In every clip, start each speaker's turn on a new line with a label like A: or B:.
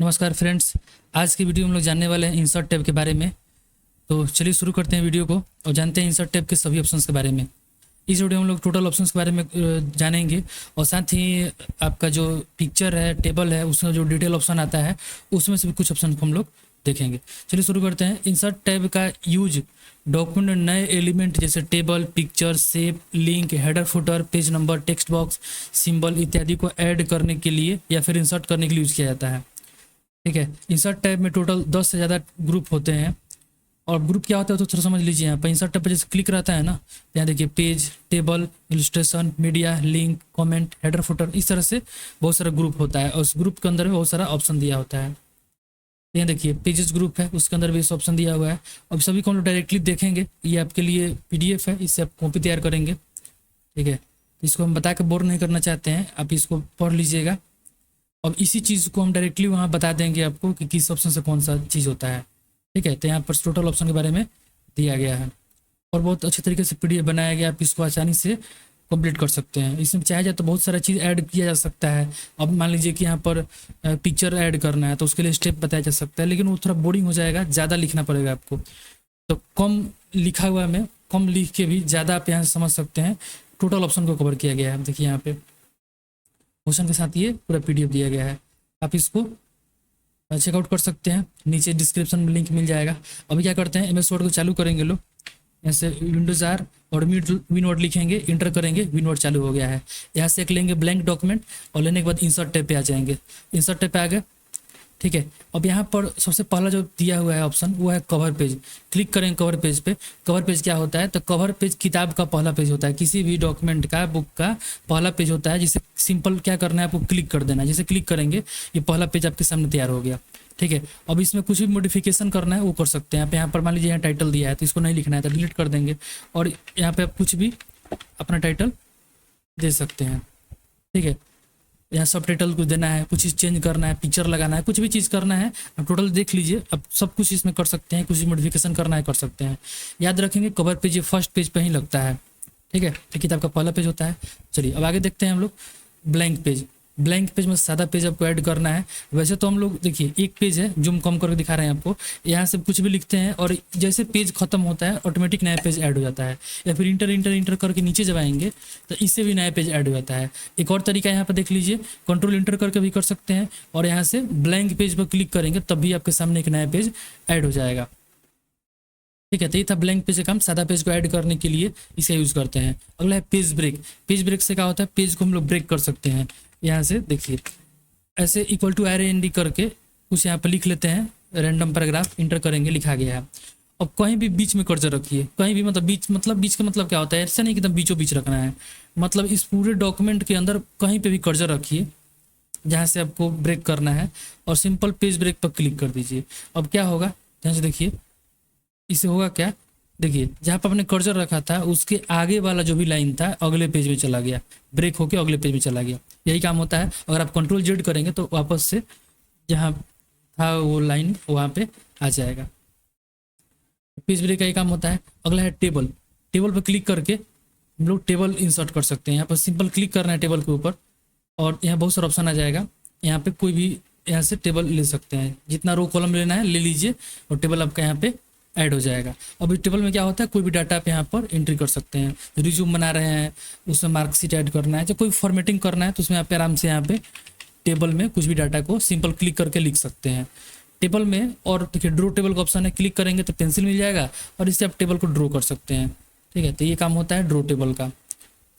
A: नमस्कार फ्रेंड्स। आज की वीडियो में हम लोग जानने वाले हैं इंसर्ट टैब के बारे में। तो चलिए शुरू करते हैं वीडियो को और जानते हैं इंसर्ट टैब के सभी ऑप्शंस के बारे में। इस वीडियो में हम लोग टोटल ऑप्शंस के बारे में जानेंगे और साथ ही आपका जो पिक्चर है, टेबल है, उसमें जो डिटेल ऑप्शन आता है उसमें से भी कुछ ऑप्शन को हम लोग देखेंगे। चलिए शुरू करते हैं। इंसर्ट टैब का यूज डॉक्यूमेंट में नए एलिमेंट जैसे table, picture, shape, link, header, footer, page number, text box, symbol इत्यादि को ऐड करने के लिए या फिर इंसर्ट करने के लिए यूज किया जाता है। ठीक है। इंसर्ट टैब में टोटल 10 से ज़्यादा ग्रुप होते हैं। और ग्रुप क्या होता है तो थोड़ा समझ लीजिए। यहाँ पर इंसर्ट टैब पर जैसे क्लिक रहता है ना, यहाँ देखिए page, table, illustration, media, link, comment, header, footer, इस तरह से बहुत सारा ग्रुप होता है और उस ग्रुप के अंदर में बहुत सारा ऑप्शन दिया होता है। यहाँ देखिए पेजेस ग्रुप है, उसके अंदर भी इस ऑप्शन दिया हुआ है। अब सभी को हम लोग डायरेक्टली देखेंगे। ये आपके लिए PDF है, इससे आप कॉपी तैयार करेंगे। ठीक है। इसको हम बता के बोर नहीं करना चाहते हैं, आप इसको पढ़ लीजिएगा। अब इसी चीज़ को हम डायरेक्टली वहाँ बता देंगे आपको कि किस ऑप्शन से कौन सा चीज़ होता है। ठीक है। तो यहाँ पर टोटल ऑप्शन के बारे में दिया गया है और बहुत अच्छे तरीके से PDF बनाया गया। आप इसको आसानी से कंप्लीट कर सकते हैं। इसमें चाहे जाए तो बहुत सारा चीज़ ऐड किया जा सकता है। अब मान लीजिए कि यहाँ पर पिक्चर ऐड करना है तो उसके लिए स्टेप बताया जा सकता है, लेकिन वो थोड़ा बोरिंग हो जाएगा, ज़्यादा लिखना पड़ेगा आपको। तो कम लिखा हुआ में कम लिख के भी ज़्यादा आप यहाँ से समझ सकते हैं। टोटल ऑप्शन को कवर किया गया है। देखिए यहाँ पे क्वेश्चन के साथ ये पूरा PDF दिया गया है। आप इसको चेकआउट कर सकते हैं, नीचे डिस्क्रिप्शन में लिंक मिल जाएगा। अभी क्या करते हैं, MS वर्ड को चालू करेंगे लोग। ऐसे विंडोज आर और विनवर्ड लिखेंगे, इंटर करेंगे, विनवर्ड चालू हो गया है। यहाँ से एक लेंगे ब्लैंक डॉक्यूमेंट और लेने के बाद इंसर्ट टैब पे आ जाएंगे। इंसर्ट टैब पे आ गए। ठीक है। अब यहाँ पर सबसे पहला जो दिया हुआ है ऑप्शन वो है कवर पेज। क्लिक करें कवर पेज पे। कवर पेज क्या होता है तो कवर पेज किताब का पहला पेज होता है, किसी भी डॉक्यूमेंट का, बुक का पहला पेज होता है। जिसे सिंपल क्या करना है, आपको क्लिक कर देना है। जैसे क्लिक करेंगे ये पहला पेज आपके सामने तैयार हो गया। ठीक है। अब इसमें कुछ भी मॉडिफिकेशन करना है वो कर सकते हैं। यहाँ पर मान लीजिए यहाँ टाइटल दिया है तो इसको नहीं लिखना है तो डिलीट कर देंगे और यहाँ पे आप कुछ भी अपना टाइटल दे सकते हैं। ठीक है। यहाँ सब टाइटल कुछ देना है, कुछ चीज़ चेंज करना है, पिक्चर लगाना है, कुछ भी चीज़ करना है आप टोटल देख लीजिए। अब सब कुछ इसमें कर सकते हैं, कुछ भी मॉडिफिकेशन करना है कर सकते हैं। याद रखेंगे कवर पेज ये फर्स्ट पेज पे ही लगता है। ठीक है। तो किताब का पहला पेज होता है। चलिए अब आगे देखते हैं हम लोग ब्लैंक पेज। ब्लैंक पेज में सादा पेज आपको ऐड करना है। वैसे तो हम लोग देखिए एक पेज है, जूम कम करके दिखा रहे हैं आपको। यहाँ से कुछ भी लिखते हैं और जैसे पेज खत्म होता है ऑटोमेटिक नया पेज ऐड हो जाता है। या फिर इंटर इंटर इंटर करके नीचे जब आएंगे तो इससे भी नया पेज ऐड हो जाता है। एक और तरीका यहाँ पर देख लीजिए, कंट्रोल इंटर करके भी कर सकते हैं और यहाँ से ब्लैंक पेज पर क्लिक करेंगे तब भी आपके सामने एक नया पेज ऐड हो जाएगा। ठीक है। तो ये था ब्लैंक पेज का काम। सादा पेज को ऐड करने के लिए इसे यूज़ करते हैं। अगला है पेज ब्रेक। पेज ब्रेक से क्या होता है, पेज को हम लोग ब्रेक कर सकते हैं। यहाँ से देखिए ऐसे इक्वल टू RAND करके कुछ यहाँ पर लिख लेते हैं, रैंडम पैराग्राफ, इंटर करेंगे, लिखा गया है। अब कहीं भी बीच में कर्सर रखिए, कहीं भी मतलब बीच का मतलब क्या होता है, ऐसा नहीं कि एकदम बीचों बीच रखना है। मतलब इस पूरे डॉक्यूमेंट के अंदर कहीं पे भी कर्सर रखिए जहाँ से आपको ब्रेक करना है और सिंपल पेज ब्रेक पर क्लिक कर दीजिए। अब क्या होगा, यहाँ से देखिए इससे होगा क्या, देखिए जहाँ पर आपने कर्सर रखा था उसके आगे वाला जो भी लाइन था अगले पेज में चला गया, ब्रेक होके अगले पेज में चला गया। यही काम होता है। अगर आप कंट्रोल Z करेंगे तो वापस से जहाँ था वो लाइन वहाँ पे आ जाएगा। पेज ब्रेक का ही काम होता है। अगला है टेबल। टेबल पर क्लिक करके हम लोग टेबल इंसर्ट कर सकते हैं। यहाँ पर सिंपल क्लिक करना है टेबल के ऊपर और यहाँ बहुत सारा ऑप्शन आ जाएगा। यहाँ पे कोई भी यहाँ से टेबल ले सकते हैं, जितना रो कॉलम लेना है ले लीजिए और टेबल आपका यहाँ पे ऐड हो जाएगा। अब इस टेबल में क्या होता है, कोई भी डाटा आप यहाँ पर एंट्री कर सकते हैं। रिज्यूम बना रहे हैं, उसमें मार्कशीट ऐड करना है, जब कोई फॉर्मेटिंग करना है तो उसमें आप आराम से यहाँ पे टेबल में कुछ भी डाटा को सिंपल क्लिक करके लिख सकते हैं टेबल में। और देखिए ड्रो टेबल का ऑप्शन है, क्लिक करेंगे तो पेंसिल मिल जाएगा और इससे आप टेबल को ड्रॉ कर सकते हैं। ठीक है। तो ये काम होता है ड्रो टेबल का।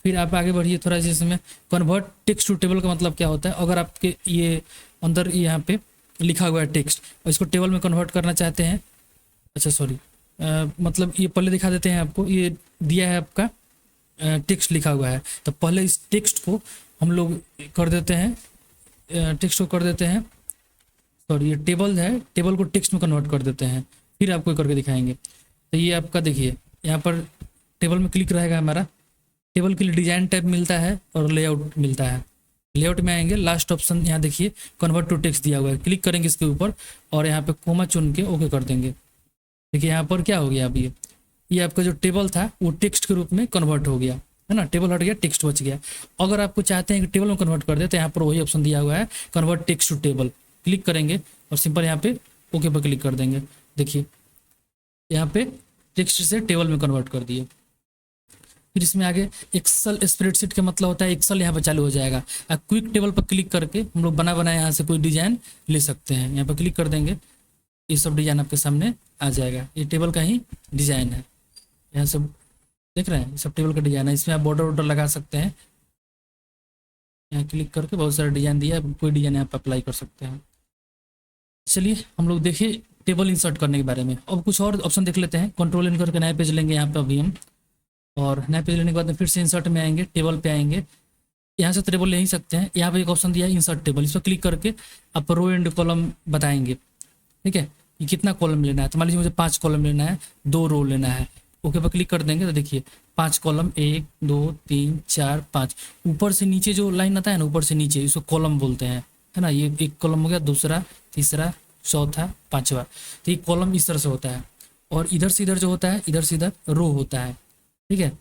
A: फिर आप आगे बढ़िए थोड़ा सा, इसमें कन्वर्ट टेक्स्ट टू टेबल का मतलब क्या होता है, अगर आपके ये अंदर यहाँ पे लिखा हुआ है टेक्स्ट और इसको टेबल में कन्वर्ट करना चाहते हैं, अच्छा सॉरी मतलब ये पहले दिखा देते हैं आपको। ये दिया है आपका टेक्स्ट लिखा हुआ है तो पहले इस टेक्स्ट को हम लोग कर देते हैं, टेक्स्ट को कर देते हैं, सॉरी ये टेबल है, टेबल को टेक्स्ट में कन्वर्ट कर देते हैं, फिर आपको करके दिखाएंगे। तो ये आपका देखिए यहाँ पर टेबल में क्लिक रहेगा हमारा। टेबल के लिए डिजाइन टैब मिलता है और लेआउट मिलता है। लेआउट में आएंगे, लास्ट ऑप्शन यहाँ देखिए कन्वर्ट टू टेक्स्ट दिया हुआ है, क्लिक करेंगे इसके ऊपर और यहाँ पे कोमा चुन के ओके कर देंगे। देखिए यहाँ पर क्या हो गया, अब ये आपका जो टेबल था वो टेक्स्ट के रूप में कन्वर्ट हो गया है ना, टेबल हट गया, टेक्स्ट बच गया। अगर आपको चाहते हैं कि टेबल में कन्वर्ट कर दे तो यहाँ पर वही ऑप्शन दिया हुआ है, convert text to table, click करेंगे और सिंपल यहाँ पे ओके पर क्लिक कर देंगे। देखिए यहाँ पे टेक्स्ट से टेबल में कन्वर्ट कर दिए। फिर इसमें आगे एक्सेल स्प्रेडशीट का मतलब होता है एक्सेल यहाँ पर चालू हो जाएगा। क्विक टेबल पर क्लिक करके हम लोग बना बनाए यहाँ से कोई डिजाइन ले सकते हैं। यहाँ पर क्लिक कर देंगे, ये सब डिजाइन आपके सामने आ जाएगा। ये टेबल का ही डिजाइन है, यहाँ सब देख रहे हैं, ये सब टेबल का डिजाइन है। इसमें आप बॉर्डर वॉर्डर लगा सकते हैं। यहाँ क्लिक करके बहुत सारा डिजाइन दिया है, कोई डिजाइन यहाँ पर अप्लाई कर सकते हैं। चलिए हम लोग देखिए टेबल इंसर्ट करने के बारे में। अब कुछ और ऑप्शन देख लेते हैं। कंट्रोल इन करके नया पेज लेंगे यहाँ पे अभी हम, और नया पेज लेने के बाद में फिर से इंसर्ट में आएंगे, टेबल पे आएंगे। यहाँ से टेबल ले ही सकते हैं। यहाँ पे एक ऑप्शन दिया है इंसर्ट टेबल, इस पर क्लिक करके आप रो एंड कॉलम बताएंगे। ठीक है, ये कितना कॉलम लेना है, तो मान लीजिए मुझे 5 कॉलम लेना है, 2 रो लेना है। ओके पर क्लिक कर देंगे तो देखिए 5 कॉलम, 1 2 3 4 5। ऊपर से नीचे जो लाइन आता है ना, ऊपर से नीचे, इसको कॉलम बोलते हैं, है ना। ये एक कॉलम हो गया, दूसरा, तीसरा, चौथा, पांचवा। तो ये कॉलम इस तरह से होता है। और इधर से इधर जो होता है, इधर से इधर रो होता है। ठीक है,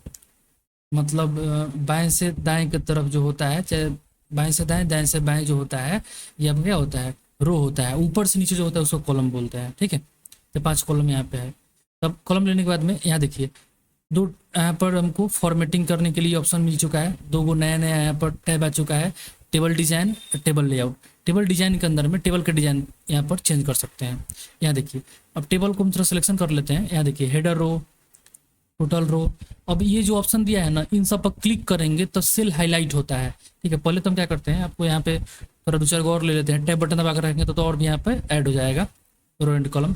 A: मतलब बाएं से दाएं की तरफ जो होता है, चाहे बाएं से दाएं, दाएं से बाएं जो होता है, ये अब क्या होता है, रो होता है। ऊपर से नीचे जो होता है उसको कॉलम बोलते हैं। ठीक है, तो 5 कॉलम यहाँ पे है। तब कॉलम लेने के बाद में यहाँ देखिए 2 यहाँ पर हमको फॉर्मेटिंग करने के लिए ऑप्शन मिल चुका है। 2 नया नया यहाँ पर टैब आ चुका है, table design, table layout. Table design के अंदर में टेबल का डिजाइन यहाँ पर चेंज कर सकते हैं। यहाँ देखिए अब टेबल को हम थोड़ा सिलेक्शन कर लेते हैं। यहाँ देखिए हेडर रो, टोटल रो। अब ये जो ऑप्शन दिया है ना, इन सब पर क्लिक करेंगे तो सेल हाईलाइट होता है। ठीक है, पहले तो हम क्या करते हैं, आपको यहाँ पे थोड़ा 2 4 और ले लेते हैं। टैब बटन दबा कर रखेंगे तो और भी यहाँ पे ऐड हो जाएगा रो एंड कॉलम।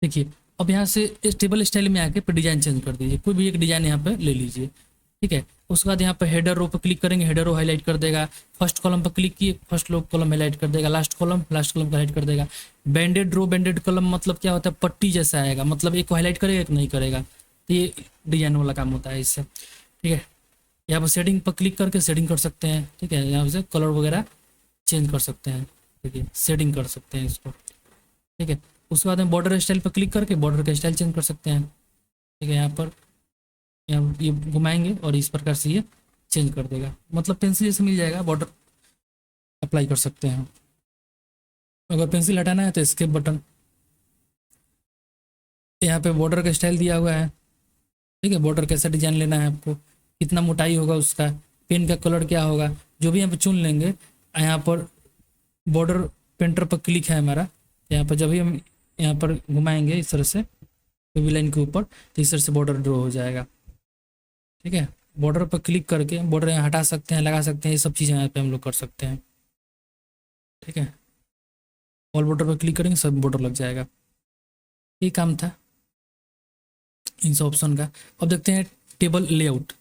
A: देखिए अब यहाँ से इस टेबल स्टाइल में आके डिजाइन चेंज कर दीजिए, कोई भी एक डिजाइन यहाँ पे ले लीजिए। ठीक है, उसके बाद यहाँ पे हेडर रो पर क्लिक करेंगे, हेडर रो हाईलाइट कर देगा। फर्स्ट कॉलम पर क्लिक किए, फर्स्ट लो कॉलम हाईलाइट कर देगा। लास्ट कॉलम को हाईलाइट कर देगा। बैंडेड रो, बैंडेड कॉलम मतलब क्या होता है, पट्टी जैसा आएगा, मतलब एक को हाईलाइट करेगा एक नहीं करेगा। तो ये डिजाइन वाला काम होता है इससे। ठीक है, यहाँ पर शेडिंग पर क्लिक करके शेडिंग कर सकते हैं। ठीक है, यहाँ से कलर वगैरह चेंज कर सकते हैं। ठीक है, शेडिंग कर सकते हैं इसको। ठीक है, उसके बाद में बॉर्डर स्टाइल पर क्लिक करके बॉर्डर का स्टाइल चेंज कर सकते हैं। ठीक है, यहाँ पर ये घुमाएंगे और इस प्रकार से ये चेंज कर देगा, मतलब पेंसिल जैसे मिल जाएगा। बॉर्डर अप्लाई कर सकते हैं। अगर पेंसिल हटाना है तो एस्केप बटन। यहाँ पे बॉर्डर का स्टाइल दिया हुआ है। ठीक है, बॉर्डर कैसा डिजाइन लेना है आपको, कितना मोटाई होगा उसका, पेन का कलर क्या होगा, जो भी यहाँ पे चुन लेंगे। यहाँ पर बॉर्डर पेंटर पर क्लिक है हमारा, यहाँ पर जब भी हम यहाँ पर घुमाएंगे इस तरह से कोई भी लाइन के ऊपर, तो इस तरह से बॉर्डर ड्रॉ हो जाएगा। ठीक है, बॉर्डर पर क्लिक करके बॉर्डर यहाँ हटा सकते हैं, लगा सकते हैं, ये सब चीज़ें यहाँ पे हम लोग कर सकते हैं। ठीक है, ऑल बॉर्डर पर क्लिक करेंगे सब बॉर्डर लग जाएगा। ये काम था इन सब ऑप्शन का। अब देखते हैं टेबल लेआउट।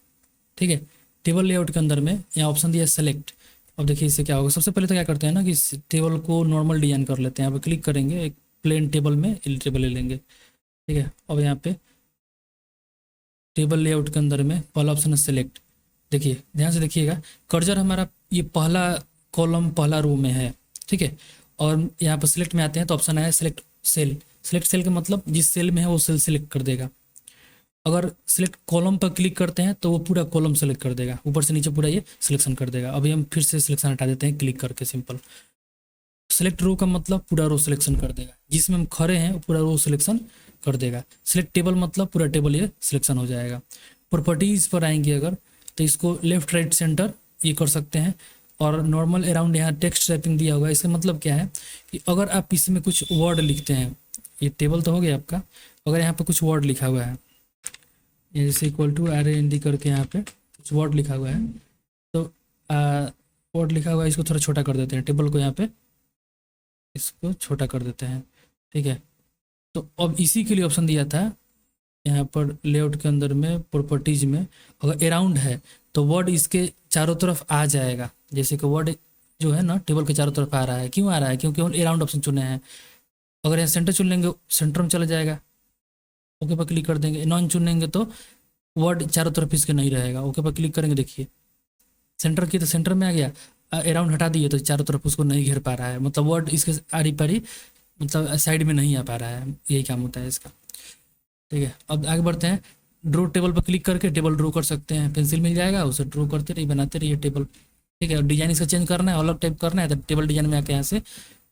A: ठीक है, टेबल लेआउट के अंदर में यहाँ ऑप्शन दिया है सेलेक्ट। अब देखिए इससे क्या होगा, सबसे पहले तो क्या करते हैं ना कि इस टेबल को नॉर्मल डिजाइन कर लेते हैं। यहाँ पर क्लिक करेंगे, एक प्लेन टेबल में टेबल ले लेंगे। ठीक है, अब यहाँ पे टेबल लेआउट के अंदर में पहला ऑप्शन है सेलेक्ट। देखिए ध्यान से देखिएगा, कर्जर हमारा ये पहला कॉलम पहला रो में है। ठीक है, और यहाँ पर सिलेक्ट में आते हैं तो ऑप्शन आया सेलेक्ट सेल। सेलेक्ट सेल का मतलब जिस सेल में है वो सेल सिलेक्ट कर देगा। अगर सिलेक्ट कॉलम पर क्लिक करते हैं तो वो पूरा कॉलम सेलेक्ट कर देगा, ऊपर से नीचे पूरा ये सिलेक्शन कर देगा। अभी हम फिर से सिलेक्शन हटा देते हैं क्लिक करके सिंपल। सेलेक्ट रो का मतलब पूरा रो सिलेक्शन कर देगा, जिसमें हम खड़े हैं पूरा रो सिलेक्शन कर देगा। सिलेक्ट टेबल मतलब पूरा टेबल ये सिलेक्शन हो जाएगा। प्रॉपर्टीज़ पर आएंगे अगर, तो इसको लेफ्ट राइट सेंटर ये कर सकते हैं। और नॉर्मल अराउंड यहाँ टेक्स्ट टाइपिंग दिया हुआ है। इसका मतलब क्या है कि अगर आप इसमें कुछ वर्ड लिखते हैं, ये टेबल तो हो गया आपका, अगर यहाँ पे कुछ वर्ड लिखा हुआ है जैसे इक्वल टू RAND करके यहाँ पे कुछ वर्ड लिखा हुआ है, तो वर्ड लिखा हुआ है, इसको थोड़ा छोटा कर देते हैं। टेबल को यहाँ पे इसको छोटा कर देते हैं। ठीक है, तो अब इसी के लिए ऑप्शन दिया था यहाँ पर लेआउट के अंदर में प्रॉपर्टीज में, अगर अराउंड है तो वर्ड इसके चारों तरफ आ जाएगा। जैसे कि वर्ड जो है ना टेबल के चारों तरफ आ रहा है, क्यों आ रहा है, क्योंकि हम अराउंड ऑप्शन चुने हैं। अगर यहाँ सेंटर चुन लेंगे सेंटर में चला जाएगा, ओके पर क्लिक कर देंगे। नॉन चुनेंगे तो वर्ड चारों तरफ इसके नहीं रहेगा। ओके पर क्लिक करेंगे, देखिए सेंटर की तो सेंटर में आ गया, अराउंड हटा दिए तो चारों तरफ उसको नहीं घेर पा रहा है, मतलब वर्ड इसके आड़ी पारी मतलब साइड में नहीं आ पा रहा है। यही काम होता है इसका। ठीक है, अब आगे बढ़ते हैं। ड्रो टेबल पर क्लिक करके टेबल ड्रो कर सकते हैं, पेंसिल मिल जाएगा, उसे ड्रो करते रहिए, बनाते रहिए टेबल। ठीक है। और डिजाइन इसका चेंज करना है, अलग टाइप करना है तो टेबल डिजाइन में आके यहाँ से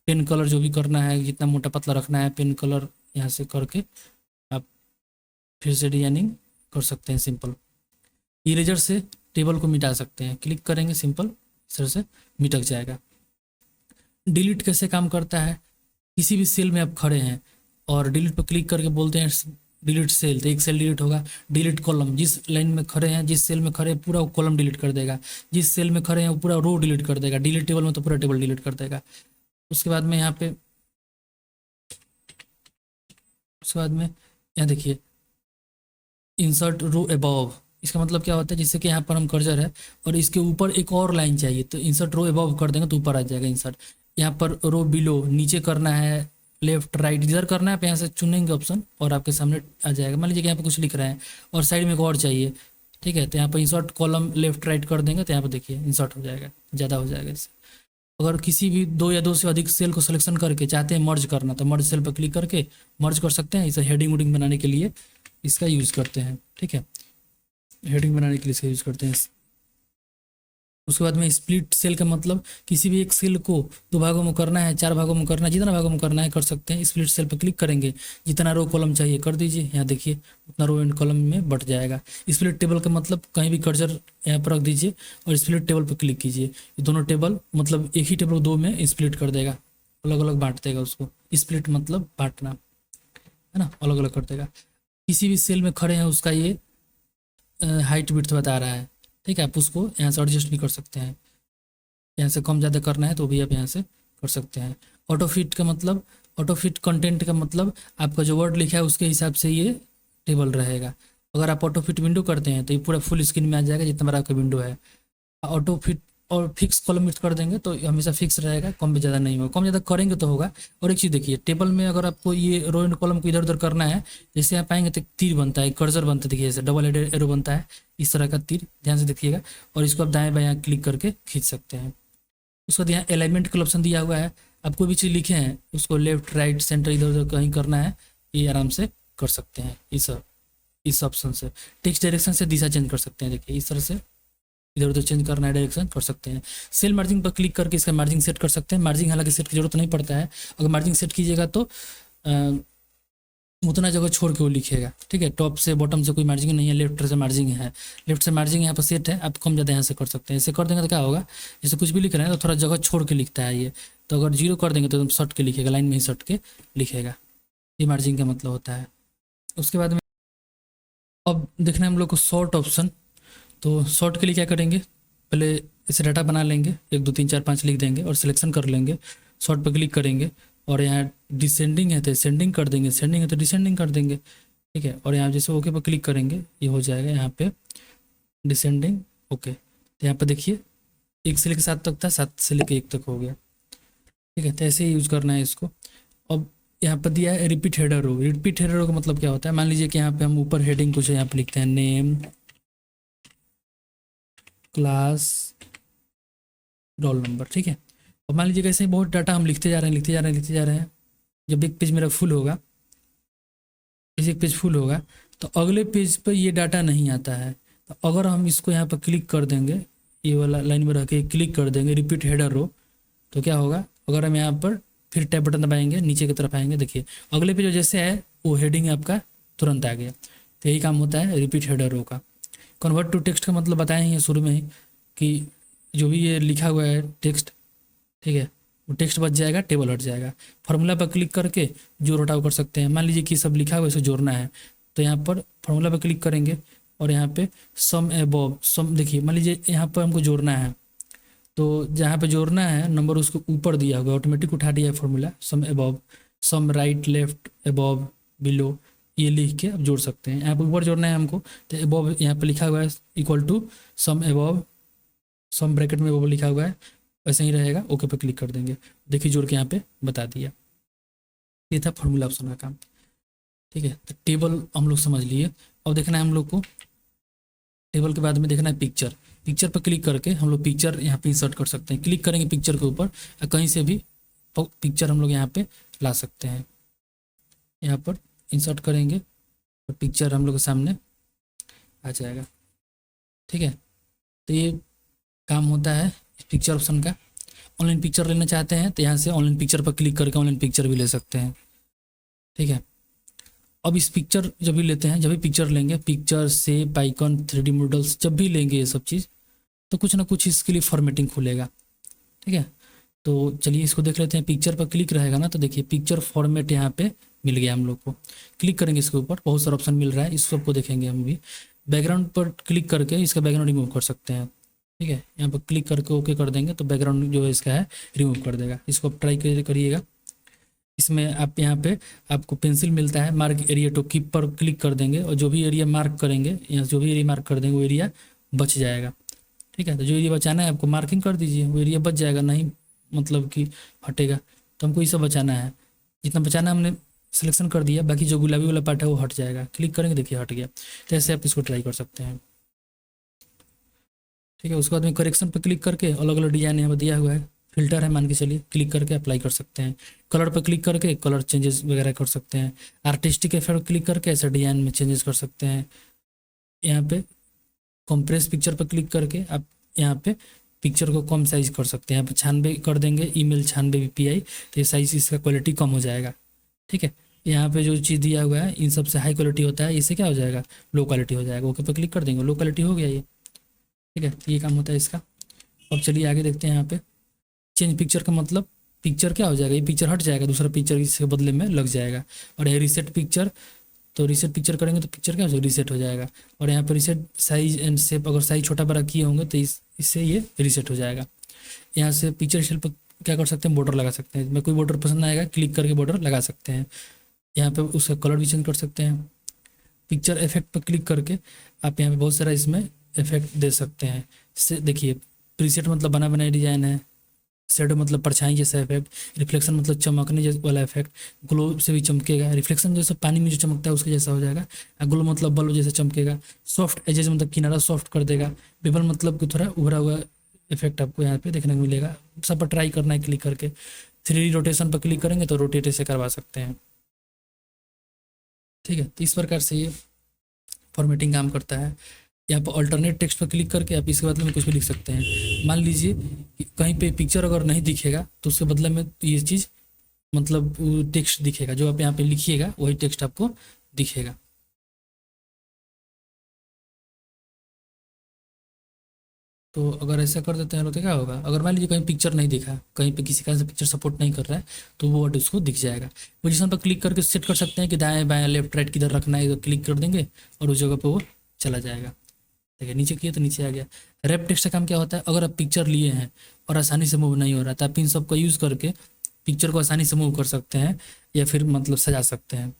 A: पेन कलर जो भी करना है, जितना मोटा पतला रखना है पेन कलर यहाँ से करके आप फिर से डिजाइनिंग कर सकते हैं सिंपल। इरेजर से टेबल को मिटा सकते हैं, क्लिक करेंगे सिंपल इस तरह से मिटक जाएगा। डिलीट कैसे काम करता है, किसी भी सेल में आप खड़े हैं और डिलीट पर क्लिक करके बोलते हैं डिलीट सेल, तो एक सेल डिलीट होगा। डिलीट कॉलम, जिस लाइन में खड़े हैं, जिस सेल में खड़े हैं पूरा कॉलम डिलीट कर देगा। जिस सेल में खड़े हैं वो पूरा रो डिलीट कर देगा। डिलीट टेबल में तो पूरा टेबल डिलीट कर देगा। उसके बाद में यहाँ पे उसके बाद में यहाँ देखिए इंसर्ट रो अबव, इसका मतलब क्या होता है, जैसे कि यहाँ पर हम कर्जर है और इसके ऊपर एक और लाइन चाहिए तो इंसर्ट रो अबव कर देंगे तो ऊपर आ जाएगा इंसर्ट। यहाँ पर रो बिलो, नीचे करना है लेफ्ट राइट इधर करना है, आप यहाँ से चुनेंगे ऑप्शन और आपके सामने आ जाएगा। मान लीजिए कि यहाँ पे कुछ लिख रहे हैं और साइड में एक और चाहिए, ठीक है, तो यहाँ पर इंसर्ट कॉलम लेफ्ट राइट कर देंगे तो यहाँ पर देखिए इंसर्ट हो जाएगा, ज़्यादा हो जाएगा इससे। अगर किसी भी दो या दो से अधिक सेल को सिलेक्शन करके चाहते हैं मर्ज करना तो मर्ज सेल पर क्लिक करके मर्ज कर सकते हैं। इसे हेडिंग वुडिंग बनाने के लिए इसका यूज़ करते हैं, ठीक है, हेडिंग बनाने के लिए इसका यूज़ करते हैं। उसके बाद में स्प्लिट सेल का मतलब किसी भी एक सेल को दो भागों में करना है, चार भागों में करना है, जितना भागों में करना है कर सकते हैं। स्प्लिट सेल पर क्लिक करेंगे, जितना रो कॉलम चाहिए कर दीजिए, यहाँ देखिए उतना रो एंड कॉलम में बट जाएगा। स्प्लिट टेबल का मतलब कहीं भी कर्सर यहाँ पर रख दीजिए और स्प्लिट टेबल पर क्लिक कीजिए, ये दोनों टेबल मतलब एक ही टेबल दो में स्प्लिट कर देगा, अलग अलग बांट देगा उसको। स्प्लिट मतलब बांटना है ना, अलग अलग कर देगा। किसी भी सेल में खड़े हैं उसका ये हाइट विड्थ बता रहा है, ठीक है, आप उसको यहाँ से एडजस्ट भी कर सकते हैं। यहाँ से कम ज़्यादा करना है तो भी आप यहाँ से कर सकते हैं। ऑटो फिट का मतलब, ऑटो फिट कंटेंट का मतलब आपका जो वर्ड लिखा है उसके हिसाब से ये टेबल रहेगा। अगर आप ऑटो फिट विंडो करते हैं तो ये पूरा फुल स्क्रीन में आ जाएगा जितना बड़ा आपका विंडो है। ऑटो फिट और फिक्स कॉलम विड्थ कर देंगे तो हमेशा फिक्स रहेगा, कम भी ज़्यादा नहीं होगा। कम ज़्यादा करेंगे तो होगा। और एक चीज़ देखिए, टेबल में अगर आपको ये रो एंड कॉलम को इधर उधर करना है, जैसे आप आएंगे तो तीर बनता है, कर्सर बनता है, देखिए जैसे डबल हेडेड एरो बनता है इस तरह का तीर, ध्यान से देखिएगा। और इसको आप दाएँ बाएँ क्लिक करके खींच सकते हैं। उसके बाद यहाँ अलाइनमेंट का ऑप्शन दिया हुआ है, आप कोई भी चीज़ लिखे हैं उसको लेफ्ट राइट सेंटर इधर उधर कहीं करना है, ये आराम से कर सकते हैं इस ऑप्शन से। टेक्स्ट डायरेक्शन से दिशा चेंज कर सकते हैं, देखिए इस तरह से इधर उधर चेंज करना है डायरेक्शन कर सकते हैं। सेल मार्जिंग पर क्लिक करके इसका मार्जिंग सेट कर सकते हैं। मार्जिंग हालांकि सेट की जरूरत नहीं पड़ता है, अगर मार्जिंग सेट कीजिएगा तो उतना जगह छोड़ के वो लिखेगा, ठीक है। टॉप से बॉटम से कोई मार्जिंग नहीं है, लेफ्ट से मार्जिंग है, लेफ्ट से मार्जिंग यहाँ पर सेट है, आप कम ज़्यादा यहाँ से कर सकते हैं। ऐसे कर देंगे तो क्या होगा, जैसे कुछ भी लिख रहे हैं तो थोड़ा जगह छोड़ के लिखता है ये, तो अगर जीरो कर देंगे तो एकदम सट के लिखेगा, लाइन में ही सट के लिखेगा, ये मार्जिंग का मतलब होता है। उसके बाद में अब देखना है हम लोग को शॉर्ट ऑप्शन, तो शॉर्ट के लिए क्या करेंगे, पहले इसे डाटा बना लेंगे, 1 2 3 4 5 लिख देंगे और सिलेक्शन कर लेंगे। शॉर्ट पर क्लिक करेंगे और यहाँ डिसेंडिंग है तो असेंडिंग कर देंगे, सेंडिंग है तो डिसेंडिंग कर देंगे, ठीक है। और यहाँ जैसे ओके पर क्लिक करेंगे ये हो जाएगा यहाँ पे डिसेंडिंग ओके। तो यहाँ पर देखिए 1 से लेकर 7 तक था, 7 से लेकर 1 तक हो गया, ठीक है। तो ऐसे ही यूज़ करना है इसको। अब यहाँ पर दिया है repeat header row. Repeat header row का मतलब क्या होता है, मान लीजिए कि यहाँ पे हम ऊपर हेडिंग कुछ यहाँ पे लिखते हैं नेम क्लास रोल नंबर, ठीक है। और मान लीजिए कैसे बहुत डाटा हम लिखते जा रहे हैं लिखते जा रहे हैं लिखते जा रहे हैं, जब एक पेज मेरा फुल होगा, जैसे एक पेज फुल होगा तो अगले पेज पर ये डाटा नहीं आता है। तो अगर हम इसको यहाँ पर क्लिक कर देंगे, ये वाला लाइन में रह के क्लिक कर देंगे रिपीट हेडर रो, तो क्या होगा, अगर हम यहाँ पर फिर टैब बटन दबाएंगे नीचे की तरफ आएंगे, देखिए अगले पेज जैसे है वो हेडिंग आपका तुरंत आ गया। तो यही काम होता है रिपीट हेडर रो का। कन्वर्ट टू टेक्स्ट का मतलब बताए हैं शुरू में ही कि जो भी ये लिखा हुआ है टेक्स्ट, ठीक है, वो टेक्स्ट बच जाएगा, टेबल हट जाएगा। फार्मूला पर क्लिक करके जोड़ हटाव कर सकते हैं। मान लीजिए कि सब लिखा हुआ है इसे जोड़ना है तो यहाँ पर फार्मूला पर क्लिक करेंगे और यहाँ पे सम एबव सम, देखिए मान लीजिए यहाँ पर हमको जोड़ना है तो जहाँ पे जोड़ना है नंबर उसको ऊपर दिया होगा, ऑटोमेटिक उठा दिया है फार्मूला, सम एबव सम राइट लेफ्ट एबव बिलो, ये लिख के आप जोड़ सकते हैं। यहाँ पर ऊपर जोड़ना है हमको तो एबव यहाँ पे लिखा हुआ है equal to sum above, sum bracket में एबव लिखा हुआ है, वैसे ही रहेगा। ओके पे क्लिक कर देंगे, देखिए जोड़ के यहाँ पे बता दिया। ये था फार्मूला ऑप्शन का काम, ठीक है। तो टेबल हम लोग समझ लिए। अब देखना है हम लोग को टेबल के बाद में देखना है पिक्चर। पिक्चर पर क्लिक करके हम लोग पिक्चर यहाँ पे इंसर्ट कर सकते हैं। क्लिक करेंगे पिक्चर के ऊपर, कहीं से भी पिक्चर हम लोग यहाँ पे ला सकते हैं। यहाँ पर इंसर्ट करेंगे और पिक्चर हम लोग के सामने आ जाएगा, ठीक है। तो ये काम होता है पिक्चर ऑप्शन का। ऑनलाइन पिक्चर लेना चाहते हैं तो यहाँ से ऑनलाइन पिक्चर पर क्लिक करके ऑनलाइन पिक्चर भी ले सकते हैं। ठीक है, अब इस पिक्चर जब भी लेते हैं, जब भी पिक्चर लेंगे, picture shape icon 3D models जब भी लेंगे ये सब चीज़, तो कुछ ना कुछ इसके लिए फॉर्मेटिंग खुलेगा। ठीक है, तो चलिए इसको देख लेते हैं। पिक्चर पर क्लिक रहेगा ना, तो देखिए पिक्चर फॉर्मेट यहाँ पे मिल गया हम लोग को। क्लिक करेंगे इसके ऊपर, बहुत सारा ऑप्शन मिल रहा है, इस सबको देखेंगे हम भी। बैकग्राउंड पर क्लिक करके इसका बैकग्राउंड रिमूव कर सकते हैं। ठीक है, यहाँ पर क्लिक करके ओके कर देंगे तो बैकग्राउंड जो है इसका है रिमूव कर देगा। इसको आप ट्राई करिएगा। इसमें आप यहाँ पे आपको पेंसिल मिलता है, मार्क एरिया टू कीप पर क्लिक कर देंगे और जो भी एरिया मार्क करेंगे, यहाँ जो भी एरिया मार्क कर देंगे वो एरिया बच जाएगा। ठीक है, तो जो एरिया बचाना है आपको मार्किंग कर दीजिए, वो एरिया बच जाएगा, नहीं मतलब कि हटेगा। तो हमको ये सब बचाना है, जितना बचाना हमने सिलेक्शन कर दिया, बाकी जो गुलाबी वाला पार्ट है वो हट जाएगा। क्लिक करेंगे, देखिए हट गया। तो ऐसे आप इसको ट्राई कर सकते हैं। ठीक है, उसके बाद में करेक्शन पर क्लिक करके अलग अलग डिजाइन यहाँ पर दिया हुआ है, फिल्टर है मान के चलिए, क्लिक करके अप्लाई कर सकते हैं। कलर पर क्लिक करके कलर चेंजेस वगैरह कर सकते हैं। आर्टिस्टिक इफेक्ट क्लिक करके ऐसे डिजाइन में चेंजेस कर सकते हैं। यहाँ पे कंप्रेस पिक्चर पर क्लिक करके आप यहाँ पे पिक्चर को कम साइज कर सकते हैं। यहाँ पे 96 कर देंगे, ईमेल 96 ppi, तो ये साइज इसका क्वालिटी कम हो जाएगा। ठीक है, यहाँ पे जो चीज़ दिया हुआ है इन सबसे हाई क्वालिटी होता है, इससे क्या हो जाएगा, लो क्वालिटी हो जाएगा। ओके पे क्लिक कर देंगे, लो क्वालिटी हो गया ये। ठीक है, तो ये काम होता है इसका। अब चलिए आगे देखते हैं। यहाँ पे चेंज पिक्चर का मतलब पिक्चर क्या हो जाएगा, ये पिक्चर हट जाएगा, दूसरा पिक्चर इसके बदले में लग जाएगा। और ये रिसेट पिक्चर, तो रिसेट पिक्चर करेंगे तो पिक्चर क्या हो जाएगा, रिसेट हो जाएगा। और यहाँ पर रिसेट साइज एंड शेप, अगर साइज छोटा बड़ा किए होंगे तो इससे ये रिसेट हो जाएगा। यहाँ से पिक्चर शेल पर क्या कर सकते हैं, बॉर्डर लगा सकते हैं। मैं कोई बॉर्डर पसंद आएगा, क्लिक करके बॉर्डर लगा सकते हैं। यहाँ पे उसका कलर भी चेंज कर सकते हैं। पिक्चर इफेक्ट पर क्लिक करके आप यहाँ पे बहुत सारा इसमें इफेक्ट दे सकते हैं। से देखिए, प्रीसेट मतलब बना बनाया डिजाइन है, शेडो मतलब परछाई जैसा इफेक्ट, रिफ्लेक्शन मतलब चमकने जैसा वाला इफेक्ट, ग्लो से भी चमकेगा, रिफ्लेक्शन जैसा पानी में जो चमकता है उसके जैसा हो जाएगा, ग्लो मतलब बल्ब जैसा चमकेगा, सॉफ्ट एजेस मतलब किनारा सॉफ्ट कर देगा, बेबल मतलब कि थोड़ा उभरा हुआ इफेक्ट आपको यहाँ पे देखने को मिलेगा। सब पर ट्राई करना है क्लिक करके। 3D रोटेशन पर क्लिक करेंगे तो रोटेट ऐसे करवा सकते हैं। ठीक है, तो इस प्रकार से ये फॉर्मेटिंग काम करता है। यहाँ पर अल्टरनेट टेक्स्ट पर क्लिक करके आप इसके बदले में कुछ भी लिख सकते हैं। मान लीजिए कि कहीं पे पिक्चर अगर नहीं दिखेगा तो उसके बदले में ये चीज़ मतलब टेक्स्ट दिखेगा, जो आप यहाँ पे लिखिएगा वही टेक्स्ट आपको दिखेगा। तो अगर ऐसा कर देते हैं तो क्या होगा, अगर मान लीजिए कहीं पिक्चर नहीं दिखा, कहीं पे किसी कारण से पिक्चर सपोर्ट नहीं कर रहा है, तो वो वर्ड उसको दिख जाएगा। पोजीशन पर क्लिक करके सेट कर सकते हैं कि दाएं बाएं लेफ्ट राइट किधर रखना है, तो क्लिक कर देंगे और उस जगह पर वो चला जाएगा। ठीक है, नीचे किए तो नीचे आ गया। रैप टेक्स्ट का काम क्या होता है, अगर आप पिक्चर लिए हैं और आसानी से मूव नहीं हो रहा तो आप इन सब का यूज़ करके पिक्चर को आसानी से मूव कर सकते हैं या फिर मतलब सजा सकते हैं।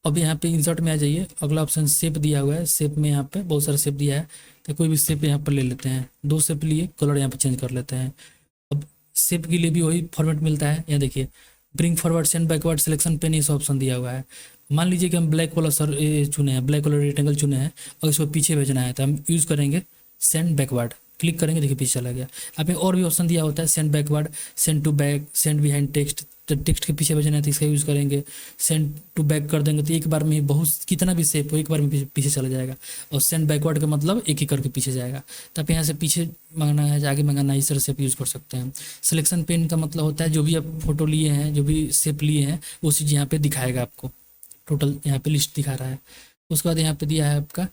A: अब यहाँ पे इंसर्ट में आ जाइए, अगला ऑप्शन शेप दिया हुआ है। शेप में यहाँ पे बहुत सारा शेप दिया है, तो कोई भी शेप यहाँ पर ले लेते हैं। 2 शेप लिए, कलर यहाँ पे चेंज कर लेते हैं। अब शेप के लिए भी वही फॉर्मेट मिलता है। यहाँ देखिए, bring forward send backward selection pen, इस ऑप्शन दिया हुआ है। मान लीजिए कि हम ब्लैक वाला सर चुने हैं, ब्लैक वाला रेक्टेंगल चुने हैं और इसको पीछे भेजना है, तो हम यूज़ करेंगे सेंड बैकवर्ड। क्लिक करेंगे, देखिए पीछे चला गया। आप में और भी ऑप्शन दिया होता है, send backward, send to back, send behind text. तो टेक्स्ट के पीछे भेजना है तो इसका यूज़ करेंगे। सेंड टू बैक कर देंगे तो एक बार में ही बहुत कितना भी शेप हो एक बार में पीछे चला जाएगा। और सेंड बैकवर्ड का मतलब एक ही करके पीछे जाएगा। तो आप यहाँ से पीछे मंगाना है, आगे मंगाना है, इस तरह से आप यूज़ कर सकते हैं। सिलेक्शन पेन का मतलब होता है जो भी आप फोटो लिए हैं, जो भी शेप लिए हैं, वो चीज़ यहाँ पर दिखाएगा आपको। टोटल यहाँ पे लिस्ट दिखा रहा है। उसके बाद यहाँ पे दिया है आपका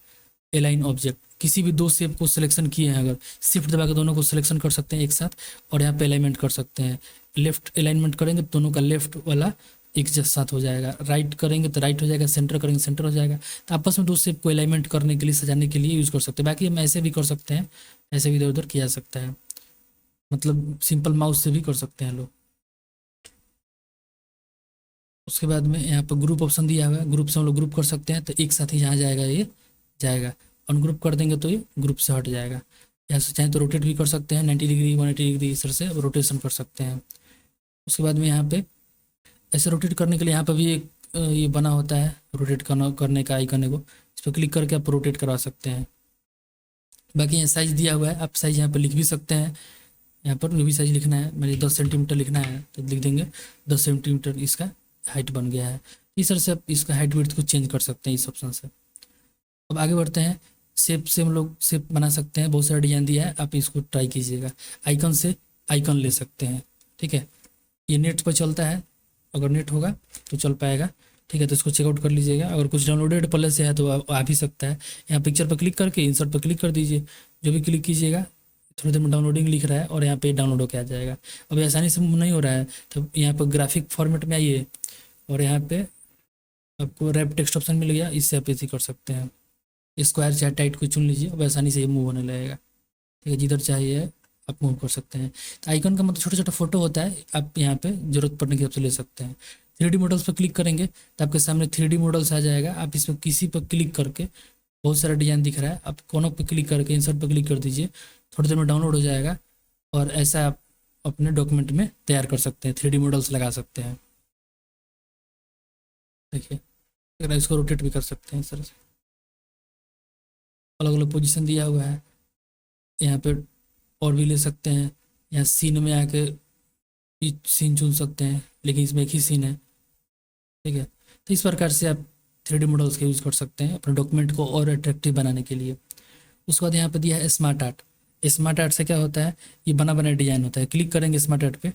A: एलाइन ऑब्जेक्ट। किसी भी 2 शेप को सिलेक्शन किए हैं, अगर शिफ्ट दबा के दोनों को सिलेक्शन कर सकते हैं एक साथ और यहाँ पे अलाइनमेंट कर सकते हैं। लेफ्ट अलाइनमेंट करेंगे तो दोनों का लेफ्ट वाला एक साथ हो जाएगा, राइट करेंगे तो राइट हो जाएगा, सेंटर करेंगे सेंटर हो जाएगा। तो आपस में 2 शेप को अलाइनमेंट करने के लिए, सजाने के लिए यूज़ कर सकते हैं। बाकी हम ऐसे भी कर सकते हैं, ऐसे भी इधर उधर किया जा सकता है, मतलब सिंपल माउस से भी कर सकते हैं लोग। उसके बाद में यहाँ पर ग्रुप ऑप्शन दिया हुआ है, ग्रुप से हम लोग ग्रुप कर सकते हैं। तो एक साथ ही जहाँ जाएगा ये जाएगा, अनग्रुप कर देंगे तो ये ग्रुप से हट जाएगा। यहाँ से चाहे तो रोटेट भी कर सकते हैं, 90 डिग्री 180 डिग्री इस तरह से रोटेशन कर सकते हैं। उसके बाद में यहाँ पे ऐसे रोटेट करने के लिए यहाँ पर भी एक ये बना होता है रोटेट करने का आइकन है, वो इस पर क्लिक करके आप रोटेट करवा सकते हैं। बाकी यहाँ साइज़ दिया हुआ है, आप साइज़ यहाँ पर लिख भी सकते हैं। यहाँ पर जो भी साइज़ लिखना है, मैंने 10 सेंटीमीटर लिखना है तो लिख देंगे 10 सेंटीमीटर इसका हाइट बन गया है। इस तरह से आप इसका हाइट विड्थ को चेंज कर सकते हैं इस ऑप्शन से। अब आगे बढ़ते हैं। शेप से हम लोग शेप बना सकते हैं, बहुत सारा डिजाइन दिया है, आप इसको ट्राई कीजिएगा। आइकन से आइकन ले सकते हैं, ठीक है। ये नेट पर चलता है, अगर नेट होगा तो चल पाएगा, ठीक है। तो इसको चेकआउट कर लीजिएगा। अगर कुछ डाउनलोडेड पहले से है तो आ भी सकता है। यहाँ पिक्चर पर क्लिक करके इंसर्ट पर क्लिक कर दीजिए, जो भी क्लिक कीजिएगा थोड़ी देर में डाउनलोडिंग लिख रहा है और यहाँ पे डाउनलोड होकर आ जाएगा। अब आसानी से नहीं हो रहा है तो यहाँ पर ग्राफिक फॉर्मेट में आइए और यहाँ पे आपको रैप टेक्स्ट ऑप्शन मिल गया, इससे आप ऐसे कर सकते हैं। स्क्वायर चाहे टाइट को चुन लीजिए, अब आसानी से ये मूव होने लगेगा, ठीक है। जिधर चाहिए आप मूव कर सकते हैं। तो आइकन का मतलब छोटा छोटा फोटो होता है, आप यहाँ पे जरूरत पड़ने के हिसाब से ले सकते हैं। 3D मॉडल्स पर क्लिक करेंगे तो आपके सामने 3D मॉडल्स आ जाएगा। आप इसमें किसी पर क्लिक करके, बहुत सारा डिजाइन दिख रहा है, आप कोनों पर क्लिक करके इंसर्ट पर क्लिक कर दीजिए, थोड़ी देर में डाउनलोड हो जाएगा और ऐसा आप अपने डॉक्यूमेंट में तैयार कर सकते हैं, 3D मॉडल्स लगा सकते हैं। देखिए, अगर इसको रोटेट भी कर सकते हैं इस तरह से, अलग अलग पोजीशन दिया हुआ है। यहाँ पे और भी ले सकते हैं, यहाँ सीन में आके सीन चुन सकते हैं, लेकिन इसमें एक ही सीन है, ठीक है। तो इस प्रकार से आप 3D मॉडल्स का यूज़ कर सकते हैं अपने डॉक्यूमेंट को और अट्रैक्टिव बनाने के लिए। उसके बाद यहाँ पे दिया है स्मार्ट आर्ट। स्मार्ट आर्ट से क्या होता है, ये बना बना डिजाइन होता है। क्लिक करेंगे स्मार्ट आर्ट पे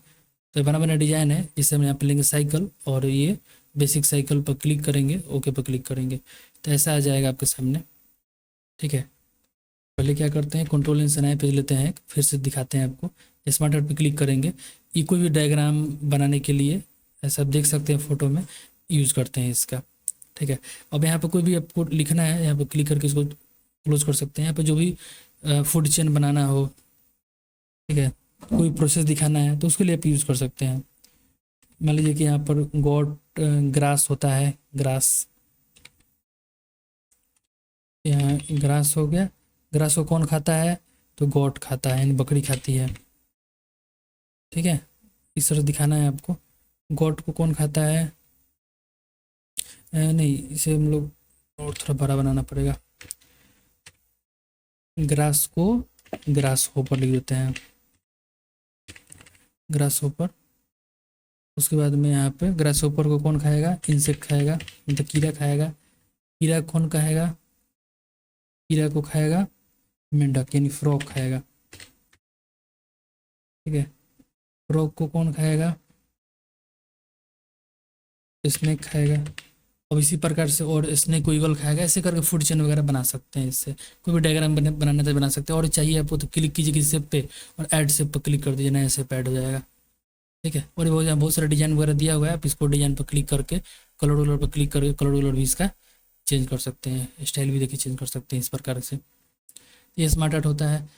A: तो बना बना डिजाइन है, जिससे हम यहाँ पे लेंगे साइकिल और ये बेसिक साइकिल पर क्लिक करेंगे, ओके पर क्लिक करेंगे तो ऐसा आ जाएगा आपके सामने, ठीक है। पहले क्या करते हैं, कंट्रोल एन नया पेज लेते हैं, फिर से दिखाते हैं आपको। स्मार्ट आर्ट पे क्लिक करेंगे, ये कोई भी डायग्राम बनाने के लिए ऐसा आप देख सकते हैं फोटो में यूज़ करते हैं इसका, ठीक है। अब यहाँ पे कोई भी आपको लिखना है, यहाँ पे क्लिक करके इसको क्लोज कर सकते हैं। यहाँ पे जो भी फूड चेन बनाना हो, ठीक है, कोई प्रोसेस दिखाना है तो उसके लिए आप यूज़ कर सकते हैं। मान लीजिए कि यहाँ पर गॉट ग्रास होता है, ग्रास, यहाँ ग्रास हो गया। ग्रास को कौन खाता है, तो गॉट खाता है, यानी बकरी खाती है, ठीक है। इस तरह दिखाना है आपको। गॉट को कौन खाता है, नहीं, इसे हम लोग और थोड़ा बड़ा बनाना पड़ेगा। ग्रास को ग्रास होपर लिख देते हैं, ग्रास होपर। उसके बाद में यहाँ पे ग्रास होपर को कौन खाएगा, इंसेक्ट खाएगा, मतलब कीड़ा खाएगा। कीड़ा कौन खाएगा, कीड़ा को खाएगा मेंढक, यानी फ्रॉग खाएगा, ठीक है। फ्रॉग को कौन खाएगा, स्नेक खाएगा। अब इसी प्रकार से और स्नेक को ईगल खाएगा, ऐसे करके फूड चेन वगैरह बना सकते हैं। इससे कोई भी डायग्राम बनाना तो बना सकते हैं। और चाहिए आपको तो क्लिक कीजिए किसी शेप पे और ऐड शेप पर क्लिक कर दीजिए, नया शेप ऐड हो जाएगा, ठीक है। और बहुत सारा डिजाइन वगैरह दिया हुआ है, आप इसको डिजाइन पर क्लिक करके कलर वलर पर क्लिक करके कलर वलर भी इसका चेंज कर सकते हैं, स्टाइल भी देखिए चेंज कर सकते हैं इस प्रकार से। ये स्मार्ट आर्ट होता है।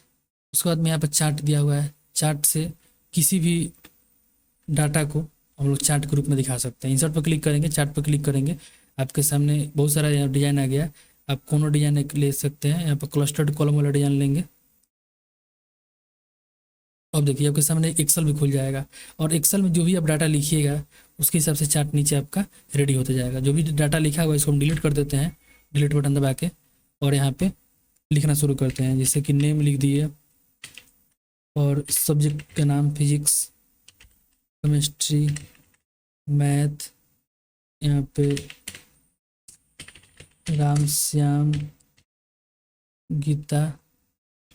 A: उसके बाद में यहाँ पर चार्ट दिया हुआ है, चार्ट से किसी भी डाटा को हम लोग चार्ट के रूप में दिखा सकते हैं। इंसर्ट पर क्लिक करेंगे, चार्ट पर क्लिक करेंगे, आपके सामने बहुत सारा यहाँ डिजाइन आ गया। आप कोनो डिजाइन एक ले सकते हैं, यहाँ पर क्लस्टर्ड कॉलम वाला डिजाइन लेंगे। अब देखिए आपके सामने एक्सेल भी खुल जाएगा और एक्सेल में जो भी आप डाटा लिखिएगा उसके हिसाब से चार्ट नीचे आपका रेडी होता जाएगा। जो भी डाटा लिखा हुआ है इसको हम डिलीट कर देते हैं, डिलीट बटन दबा के, और यहाँ पे लिखना शुरू करते हैं। जैसे कि नेम लिख दिए और सब्जेक्ट का नाम फिजिक्स, केमिस्ट्री, मैथ, यहाँ पे राम श्याम, गीता,